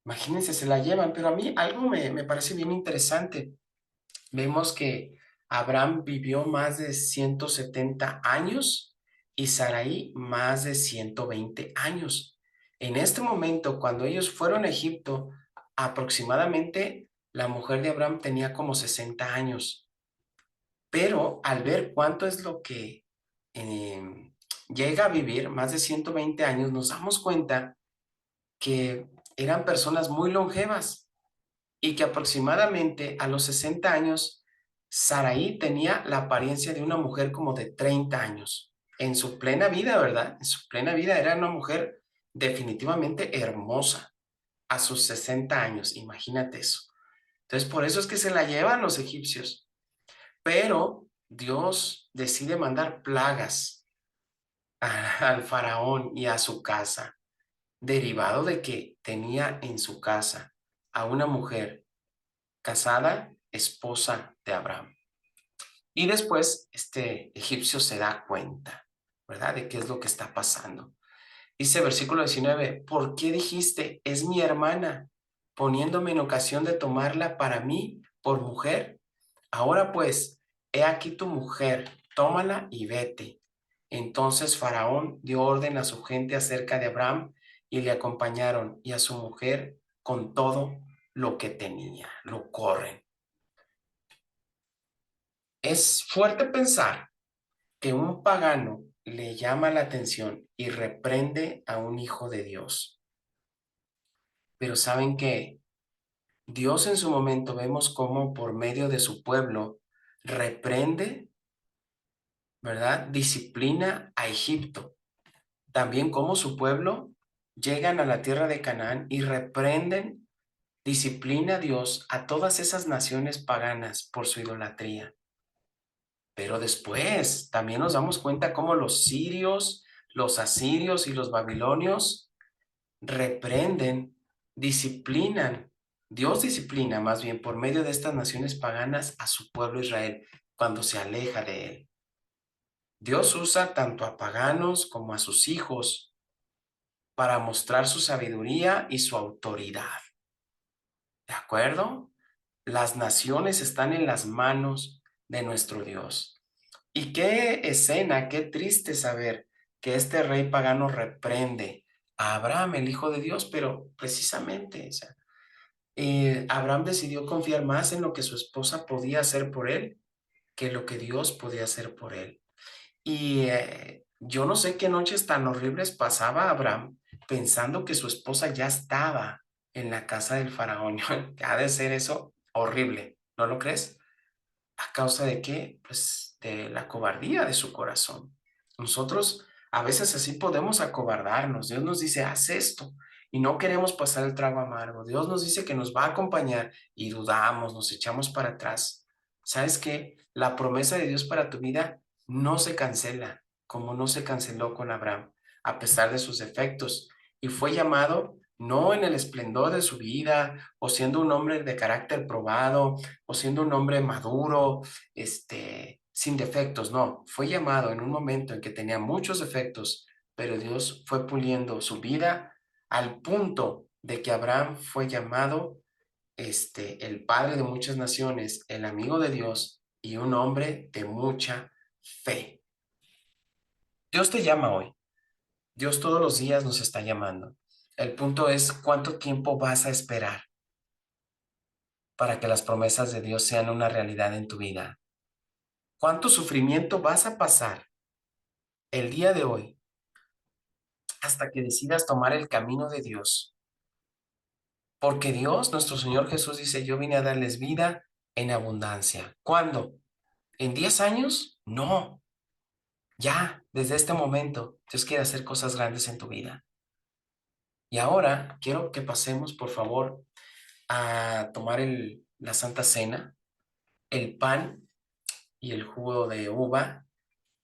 Imagínense, se la llevan, pero a mí algo me parece bien interesante. Vemos que Abraham vivió más de 170 años y Sarai más de 120 años. En este momento, cuando ellos fueron a Egipto, aproximadamente la mujer de Abraham tenía como 60 años. Pero al ver cuánto es lo que llega a vivir, más de 120 años, nos damos cuenta que eran personas muy longevas, y que aproximadamente a los 60 años, Sarai tenía la apariencia de una mujer como de 30 años. En su plena vida, ¿verdad? En su plena vida era una mujer definitivamente hermosa a sus 60 años. Imagínate eso. Entonces, por eso es que se la llevan los egipcios. Pero Dios decide mandar plagas al faraón y a su casa, derivado de que tenía en su casa a una mujer casada, esposa de Abraham. Y después este egipcio se da cuenta, ¿verdad?, de qué es lo que está pasando. Dice versículo 19: ¿por qué dijiste, es mi hermana, poniéndome en ocasión de tomarla para mí por mujer? Ahora pues, he aquí tu mujer, tómala y vete. Entonces Faraón dio orden a su gente acerca de Abraham, y le acompañaron, y a su mujer con todo lo que tenía. Lo corren. Es fuerte pensar que un pagano le llama la atención y reprende a un hijo de Dios. Pero ¿saben qué? Dios en su momento vemos cómo por medio de su pueblo reprende, ¿verdad?, disciplina a Egipto. También cómo su pueblo llegan a la tierra de Canaán y reprenden, disciplina a Dios a todas esas naciones paganas por su idolatría. Pero después también nos damos cuenta cómo los sirios, los asirios y los babilonios reprenden, disciplinan. Dios disciplina más bien por medio de estas naciones paganas a su pueblo Israel cuando se aleja de él. Dios usa tanto a paganos como a sus hijos para mostrar su sabiduría y su autoridad. ¿De acuerdo? Las naciones están en las manos de nuestro Dios. Y qué escena, qué triste saber que este rey pagano reprende a Abraham, el hijo de Dios, pero precisamente, o sea, Abraham decidió confiar más en lo que su esposa podía hacer por él que lo que Dios podía hacer por él. Y yo no sé qué noches tan horribles pasaba Abraham pensando que su esposa ya estaba en la casa del faraón. Ha de ser eso horrible, ¿no lo crees? ¿A causa de qué? Pues de la cobardía de su corazón. Nosotros a veces así podemos acobardarnos. Dios nos dice, haz esto, y no queremos pasar el trago amargo. Dios nos dice que nos va a acompañar y dudamos, nos echamos para atrás. ¿Sabes qué? La promesa de Dios para tu vida no se cancela, como no se canceló con Abraham, a pesar de sus defectos. Y fue llamado no en el esplendor de su vida o siendo un hombre de carácter probado, o siendo un hombre maduro, sin defectos, no. Fue llamado en un momento en que tenía muchos defectos, pero Dios fue puliendo su vida al punto de que Abraham fue llamado, el padre de muchas naciones, el amigo de Dios y un hombre de mucha fe. Dios te llama hoy. Dios todos los días nos está llamando. El punto es, ¿cuánto tiempo vas a esperar para que las promesas de Dios sean una realidad en tu vida? ¿Cuánto sufrimiento vas a pasar el día de hoy hasta que decidas tomar el camino de Dios? Porque Dios, nuestro Señor Jesús, dice, yo vine a darles vida en abundancia. ¿Cuándo? ¿En 10 años? No. Ya, desde este momento, Dios quiere hacer cosas grandes en tu vida. Y ahora quiero que pasemos, por favor, a tomar la Santa Cena, el pan y el jugo de uva.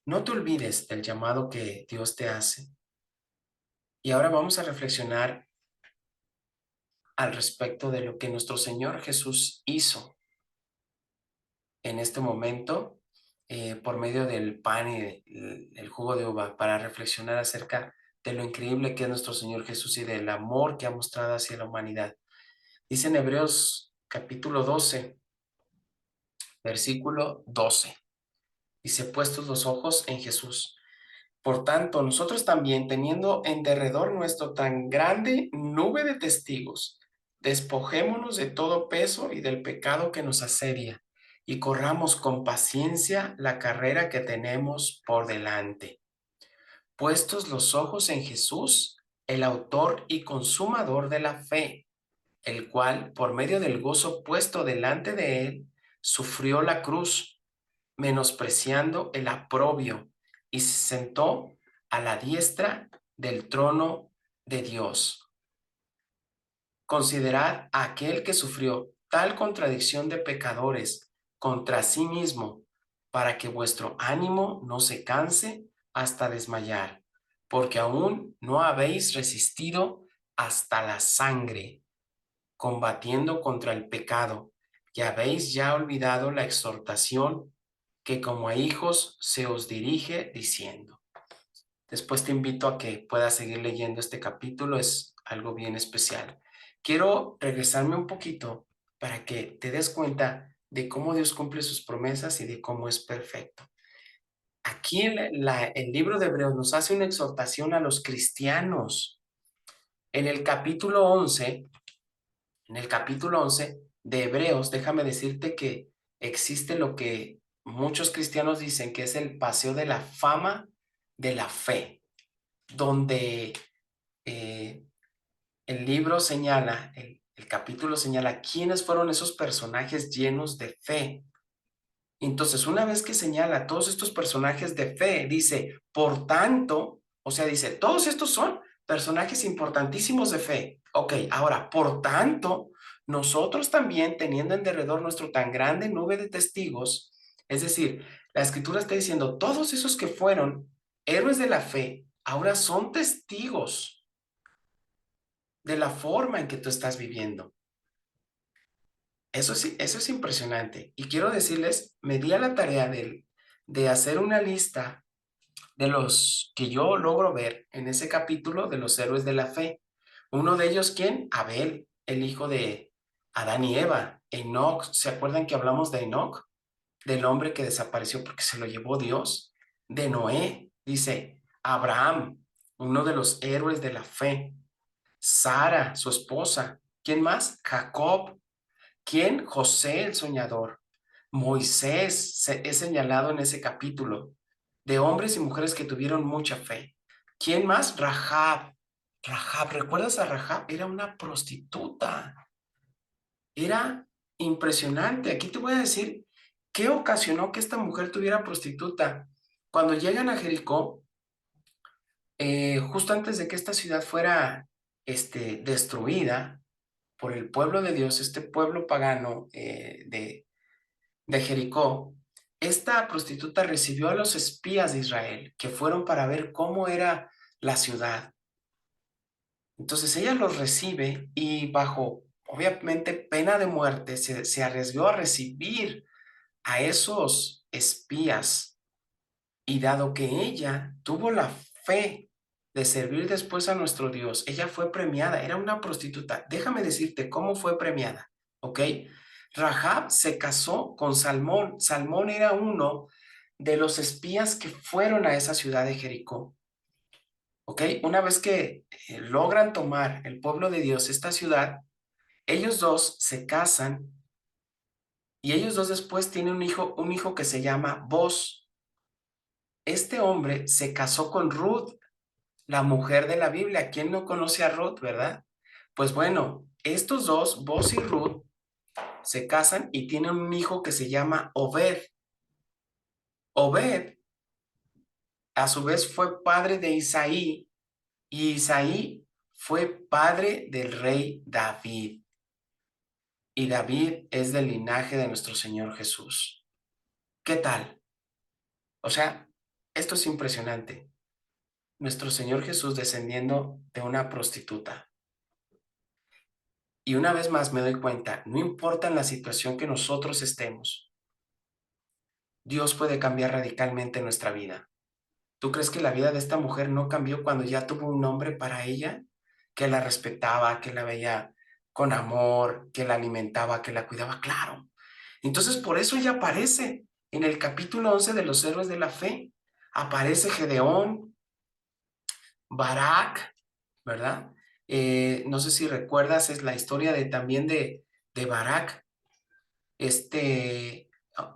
No te olvides del llamado que Dios te hace. Y ahora vamos a reflexionar al respecto de lo que nuestro Señor Jesús hizo en este momento por medio del pan y el jugo de uva, para reflexionar acerca de lo increíble que es nuestro Señor Jesús y del amor que ha mostrado hacia la humanidad. Dice en Hebreos capítulo 12, versículo 12. Dice, puestos los ojos en Jesús. Por tanto, nosotros también, teniendo en derredor nuestro tan grande nube de testigos, despojémonos de todo peso y del pecado que nos asedia, y corramos con paciencia la carrera que tenemos por delante. Puestos los ojos en Jesús, el autor y consumador de la fe, el cual, por medio del gozo puesto delante de él, sufrió la cruz, menospreciando el oprobio, y se sentó a la diestra del trono de Dios. Considerad a aquel que sufrió tal contradicción de pecadores contra sí mismo, para que vuestro ánimo no se canse hasta desmayar, porque aún no habéis resistido hasta la sangre, combatiendo contra el pecado, y habéis ya olvidado la exhortación que como a hijos se os dirige diciendo. Después te invito a que puedas seguir leyendo este capítulo, es algo bien especial. Quiero regresarme un poquito para que te des cuenta de cómo Dios cumple sus promesas y de cómo es perfecto. Aquí el libro de Hebreos nos hace una exhortación a los cristianos. En el capítulo 11 de Hebreos, déjame decirte que existe lo que muchos cristianos dicen que es el paseo de la fama de la fe, donde el libro señala, el capítulo señala quiénes fueron esos personajes llenos de fe. Entonces, una vez que señala todos estos personajes de fe, dice, por tanto, o sea, dice, todos estos son personajes importantísimos de fe. Ok, ahora, por tanto, nosotros también, teniendo en derredor nuestro tan grande nube de testigos, es decir, la Escritura está diciendo, todos esos que fueron héroes de la fe, ahora son testigos de la forma en que tú estás viviendo. Eso es impresionante. Y quiero decirles, me di a la tarea de hacer una lista de los que yo logro ver en ese capítulo de los héroes de la fe. Uno de ellos, ¿quién? Abel, el hijo de Adán y Eva, Enoc. ¿Se acuerdan que hablamos de Enoc? Del hombre que desapareció porque se lo llevó Dios. De Noé, dice Abraham, uno de los héroes de la fe. Sara, su esposa. ¿Quién más? Jacob. ¿Quién? José, el soñador. Moisés es señalado en ese capítulo, de hombres y mujeres que tuvieron mucha fe. ¿Quién más? Rahab. Rahab, ¿recuerdas a Rahab? Era una prostituta. Era impresionante. Aquí te voy a decir qué ocasionó que esta mujer tuviera prostituta. Cuando llegan a Jericó, justo antes de que esta ciudad fuera destruida por el pueblo de Dios, este pueblo pagano de Jericó, esta prostituta recibió a los espías de Israel que fueron para ver cómo era la ciudad. Entonces ella los recibe y bajo, obviamente, pena de muerte, se arriesgó a recibir a esos espías. Y dado que ella tuvo la fe de servir después a nuestro Dios, ella fue premiada, era una prostituta. Déjame decirte cómo fue premiada, ¿ok? Rahab se casó con Salmón. Salmón era uno de los espías que fueron a esa ciudad de Jericó. ¿Ok? Una vez que logran tomar el pueblo de Dios esta ciudad, ellos dos se casan y ellos dos después tienen un hijo que se llama Boz. Este hombre se casó con Ruth, la mujer de la Biblia. ¿Quién no conoce a Ruth, verdad? Pues bueno, estos dos, Boz y Ruth, se casan y tienen un hijo que se llama Obed. Obed, a su vez, fue padre de Isaí, y Isaí fue padre del rey David. Y David es del linaje de nuestro Señor Jesús. ¿Qué tal? O sea, esto es impresionante. Nuestro Señor Jesús descendiendo de una prostituta. Y una vez más me doy cuenta, no importa en la situación que nosotros estemos, Dios puede cambiar radicalmente nuestra vida. ¿Tú crees que la vida de esta mujer no cambió cuando ya tuvo un hombre para ella? Que la respetaba, que la veía con amor, que la alimentaba, que la cuidaba, claro. Entonces por eso ella aparece en el capítulo 11 de los héroes de la fe. Aparece Gedeón, Barak, ¿verdad? No sé si recuerdas, es la historia también de Barak, este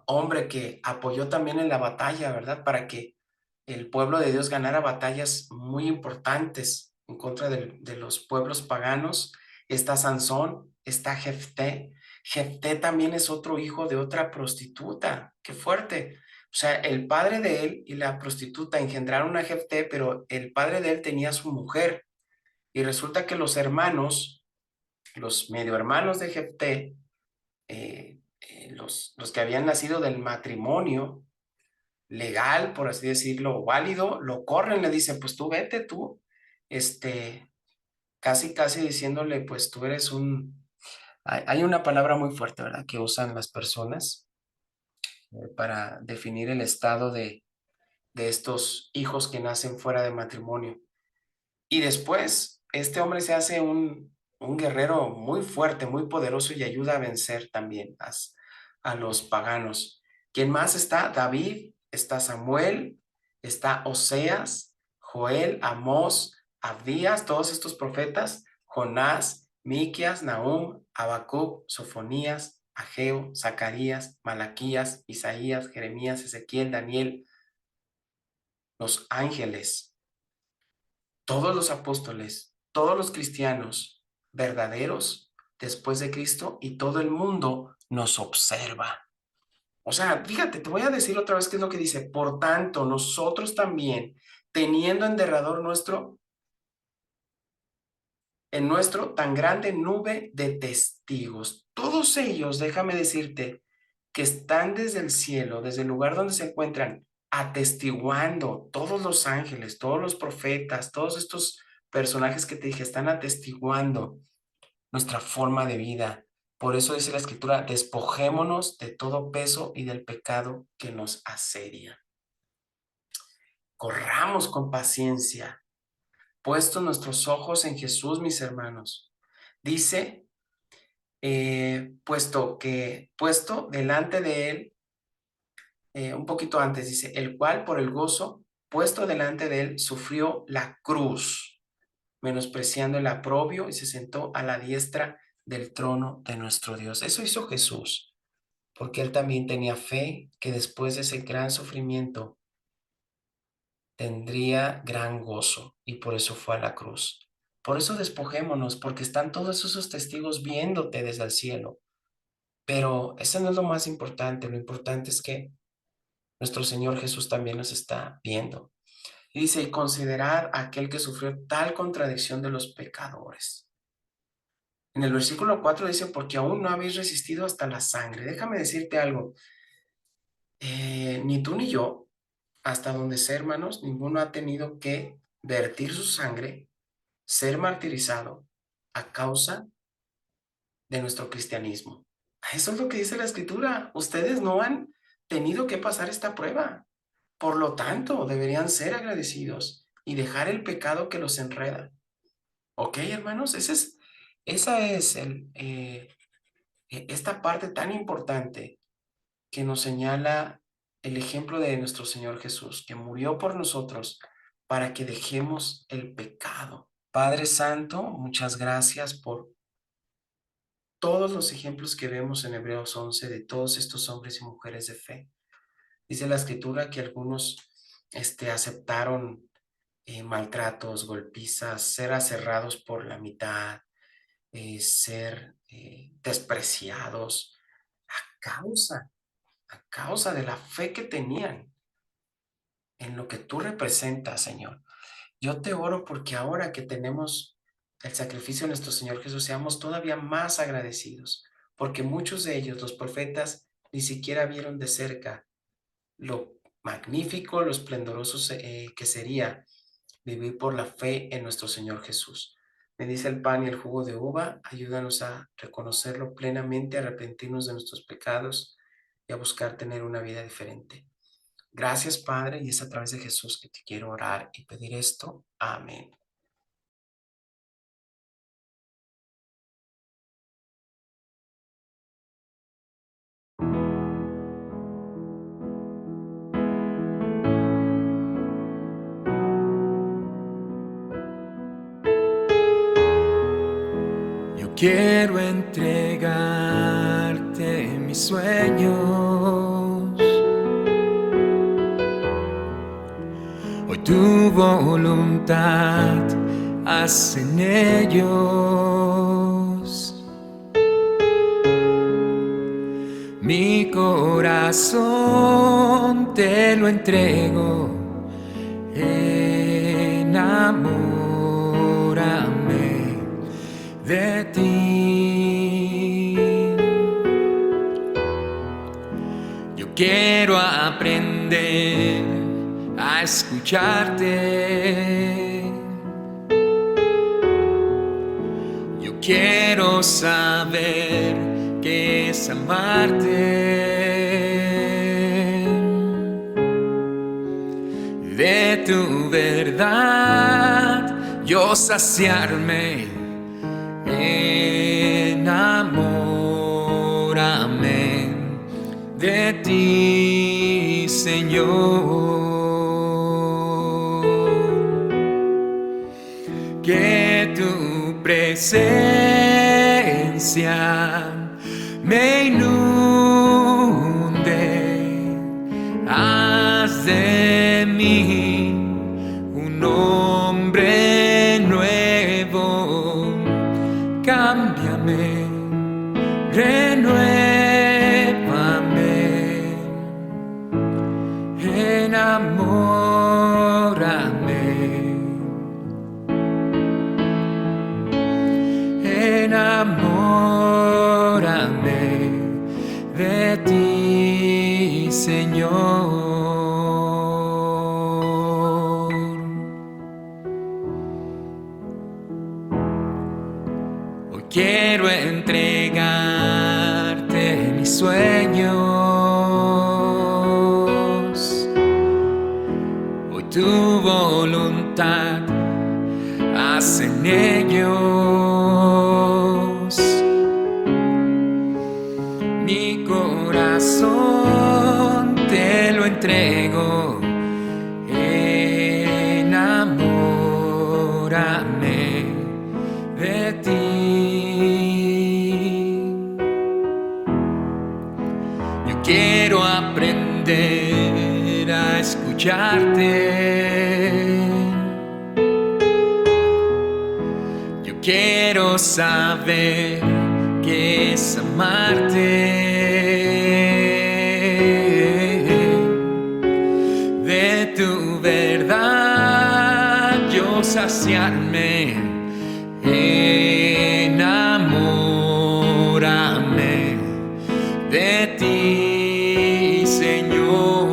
hombre que apoyó también en la batalla, ¿verdad? Para que el pueblo de Dios ganara batallas muy importantes en contra de los pueblos paganos. Está Sansón, está Jefté. Jefté también es otro hijo de otra prostituta. ¡Qué fuerte! O sea, el padre de él y la prostituta engendraron a Jefté, pero el padre de él tenía a su mujer. Y resulta que los hermanos, los medio hermanos de Jefté, los que habían nacido del matrimonio legal, por así decirlo, válido, lo corren, le dicen, pues tú vete tú, casi diciéndole, pues tú eres hay una palabra muy fuerte, ¿verdad?, que usan las personas para definir el estado de estos hijos que nacen fuera de matrimonio. Y después, este hombre se hace un guerrero muy fuerte, muy poderoso y ayuda a vencer también a los paganos. ¿Quién más está? David, está Samuel, está Oseas, Joel, Amós, Abdías, todos estos profetas, Jonás, Miqueas, Nahum, Habacuc, Sofonías, Ageo, Zacarías, Malaquías, Isaías, Jeremías, Ezequiel, Daniel, los ángeles, todos los apóstoles, todos los cristianos verdaderos después de Cristo, y todo el mundo nos observa. O sea, fíjate, te voy a decir otra vez qué es lo que dice. Por tanto, nosotros también, teniendo en derredor en nuestro tan grande nube de testigos, todos ellos, déjame decirte, que están desde el cielo, desde el lugar donde se encuentran, atestiguando, todos los ángeles, todos los profetas, todos estos personajes que te dije, están atestiguando nuestra forma de vida. Por eso dice la Escritura, despojémonos de todo peso y del pecado que nos asedia. Corramos con paciencia, puestos nuestros ojos en Jesús, mis hermanos. Dice puesto delante de él, un poquito antes dice, el cual por el gozo puesto delante de él sufrió la cruz, menospreciando el oprobio, y se sentó a la diestra del trono de nuestro Dios. Eso hizo Jesús, porque él también tenía fe que después de ese gran sufrimiento tendría gran gozo, y por eso fue a la cruz. Por eso despojémonos, porque están todos esos testigos viéndote desde el cielo. Pero eso no es lo más importante. Lo importante es que nuestro Señor Jesús también nos está viendo. Y dice, y considerar a aquel que sufrió tal contradicción de los pecadores. En el versículo 4 dice, porque aún no habéis resistido hasta la sangre. Déjame decirte algo. Ni tú ni yo, hasta donde sé, hermanos, ninguno ha tenido que vertir su sangre, ser martirizado a causa de nuestro cristianismo. Eso es lo que dice la Escritura. Ustedes no han tenido que pasar esta prueba. Por lo tanto, deberían ser agradecidos y dejar el pecado que los enreda. ¿Ok, hermanos? Esa es esta parte tan importante que nos señala el ejemplo de nuestro Señor Jesús, que murió por nosotros para que dejemos el pecado. Padre Santo, muchas gracias por todos los ejemplos que vemos en Hebreos 11 de todos estos hombres y mujeres de fe. Dice la Escritura que algunos aceptaron maltratos, golpizas, ser aserrados por la mitad, ser despreciados a causa de la fe que tenían en lo que tú representas, Señor. Yo te oro porque ahora que tenemos el sacrificio de nuestro Señor Jesús, seamos todavía más agradecidos, porque muchos de ellos, los profetas, ni siquiera vieron de cerca lo magnífico, lo esplendoroso que sería vivir por la fe en nuestro Señor Jesús. Bendice el pan y el jugo de uva, ayúdanos a reconocerlo plenamente, a arrepentirnos de nuestros pecados y a buscar tener una vida diferente. Gracias, Padre, y es a través de Jesús que te quiero orar y pedir esto. Amén. Yo quiero entregarte mis sueños. Hoy tu voluntad haz en ellos. Mi corazón te lo entrego, enamórame de ti. Yo quiero aprender a escucharte. Yo quiero saber qué es amarte. De tu verdad yo saciarme. Enamórame de ti, Señor. Que tu presencia me inunde, haz de mí un hombre nuevo, cámbiame, renuévame, enamórame, enamórame de ti, Señor. Hoy quiero entregarte mis sueños. Hoy tu voluntad haz en ellos. escucharte. Yo quiero saber qué es amarte. De tu verdad yo saciarme. Enamórame de ti, Señor,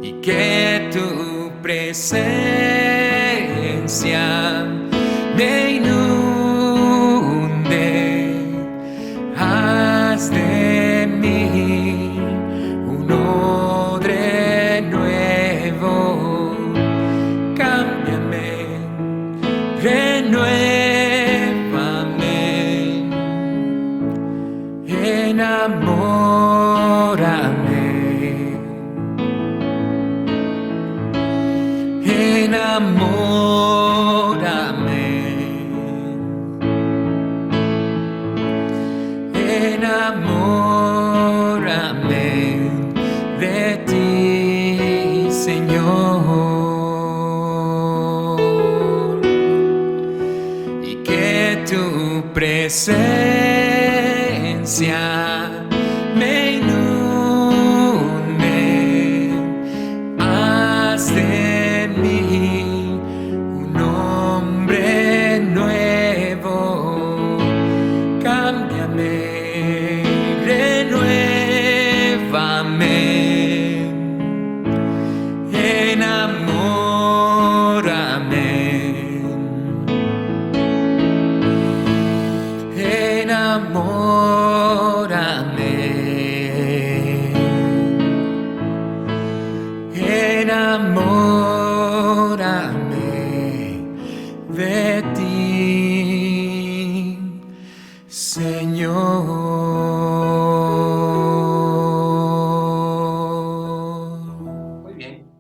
y que tu presencia me inunde. Haz de mí un odre nuevo. Cámbiame, renuévame, enamórame, enamórame, enamórame de ti, Señor. Tu presencia me inunde. Haz de mí un hombre nuevo. Cámbiame, renuévame, enamórame. Enamórame, enamórame de ti, Señor. Muy bien.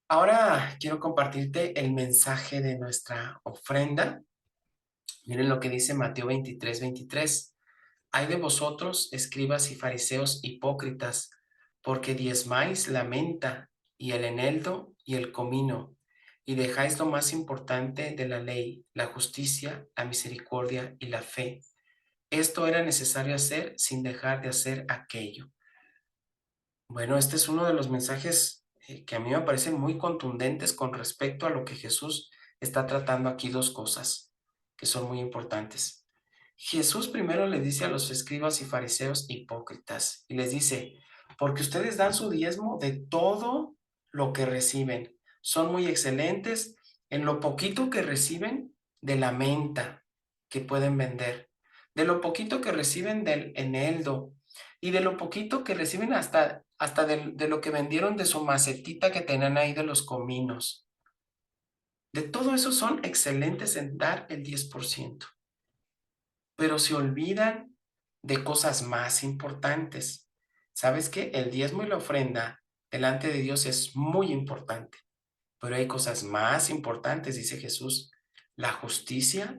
Ahora quiero compartirte el mensaje de nuestra ofrenda. Miren lo que dice Mateo 23:23. Ay de vosotros, escribas y fariseos hipócritas, porque diezmáis la menta y el eneldo y el comino, y dejáis lo más importante de la ley, la justicia, la misericordia y la fe. Esto era necesario hacer sin dejar de hacer aquello. Bueno, este es uno de los mensajes que a mí me parecen muy contundentes con respecto a lo que Jesús está tratando aquí. Dos cosas que son muy importantes. Jesús primero le dice a los escribas y fariseos hipócritas y les dice, porque ustedes dan su diezmo de todo lo que reciben. Son muy excelentes en lo poquito que reciben de la menta que pueden vender, de lo poquito que reciben del eneldo y de lo poquito que reciben hasta de lo que vendieron de su macetita que tenían ahí de los cominos. De todo eso son excelentes en dar el 10%. Pero se olvidan de cosas más importantes. ¿Sabes qué? El diezmo y la ofrenda delante de Dios es muy importante. Pero hay cosas más importantes, dice Jesús. La justicia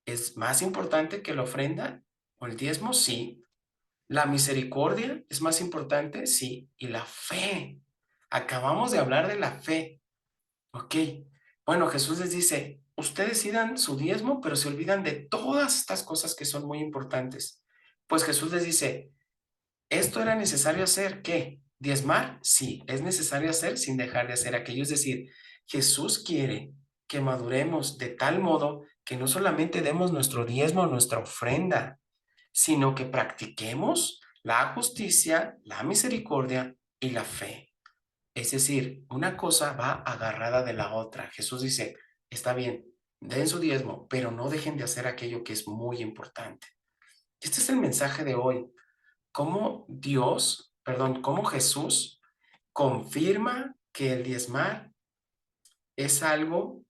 es más importante que la ofrenda o el diezmo, sí. La misericordia es más importante, sí. Y la fe. Acabamos de hablar de la fe. Ok. Bueno, Jesús les dice, ustedes sí dan su diezmo, pero se olvidan de todas estas cosas que son muy importantes. Pues Jesús les dice, ¿esto era necesario hacer? ¿Qué? ¿Diezmar? Sí, es necesario hacer sin dejar de hacer aquello. Es decir, Jesús quiere que maduremos de tal modo que no solamente demos nuestro diezmo, nuestra ofrenda, sino que practiquemos la justicia, la misericordia y la fe. Es decir, una cosa va agarrada de la otra. Jesús dice, está bien, den su diezmo, pero no dejen de hacer aquello que es muy importante. Este es el mensaje de hoy. Cómo Jesús confirma que el diezmar es algo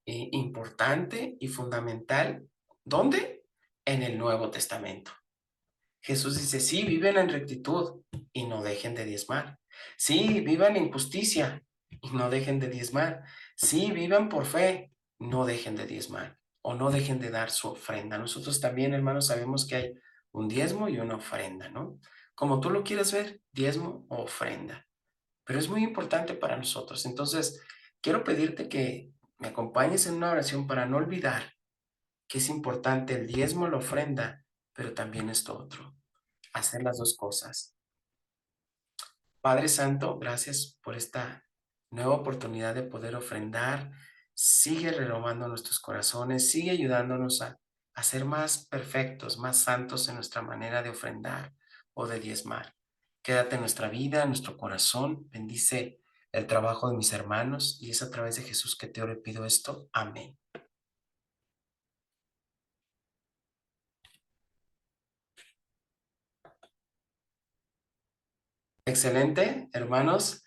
importante y fundamental. ¿Dónde? En el Nuevo Testamento. Jesús dice, sí, viven en rectitud y no dejen de diezmar. Sí, vivan en justicia y no dejen de diezmar. Sí, vivan por fe, no dejen de diezmar o no dejen de dar su ofrenda. Nosotros también, hermanos, sabemos que hay un diezmo y una ofrenda, ¿no? Como tú lo quieras ver, diezmo o ofrenda. Pero es muy importante para nosotros. Entonces, quiero pedirte que me acompañes en una oración para no olvidar que es importante el diezmo, la ofrenda, pero también esto otro, hacer las dos cosas. Padre Santo, gracias por esta nueva oportunidad de poder ofrendar. Sigue renovando nuestros corazones, sigue ayudándonos a ser más perfectos, más santos en nuestra manera de ofrendar o de diezmar. Quédate en nuestra vida, en nuestro corazón. Bendice el trabajo de mis hermanos y es a través de Jesús que te oro y pido esto. Amén. Excelente, hermanos.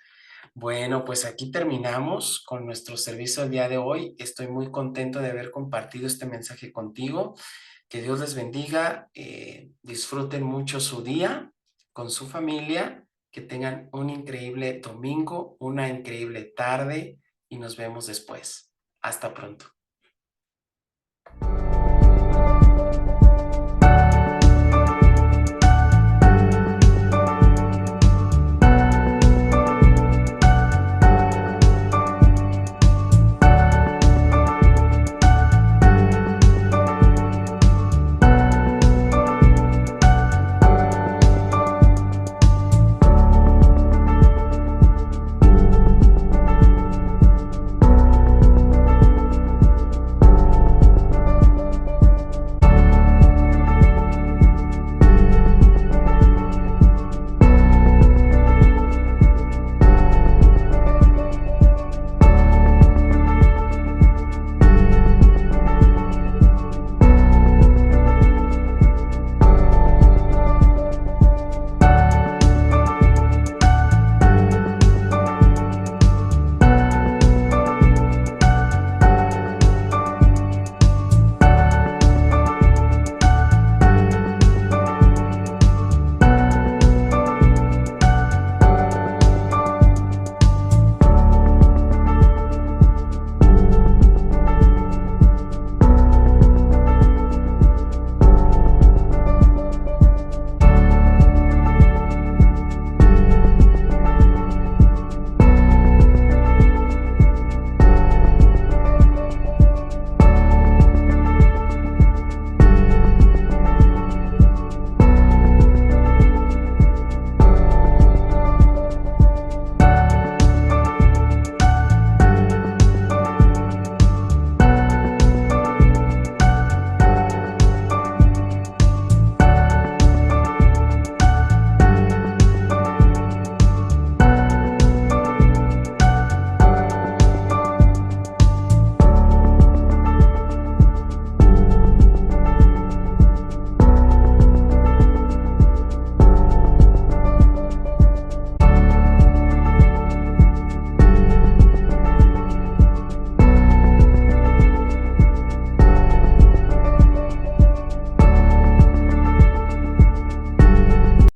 Bueno, pues aquí terminamos con nuestro servicio el día de hoy. Estoy muy contento de haber compartido este mensaje contigo. Que Dios les bendiga. Disfruten mucho su día con su familia. Que tengan un increíble domingo, una increíble tarde y nos vemos después. Hasta pronto.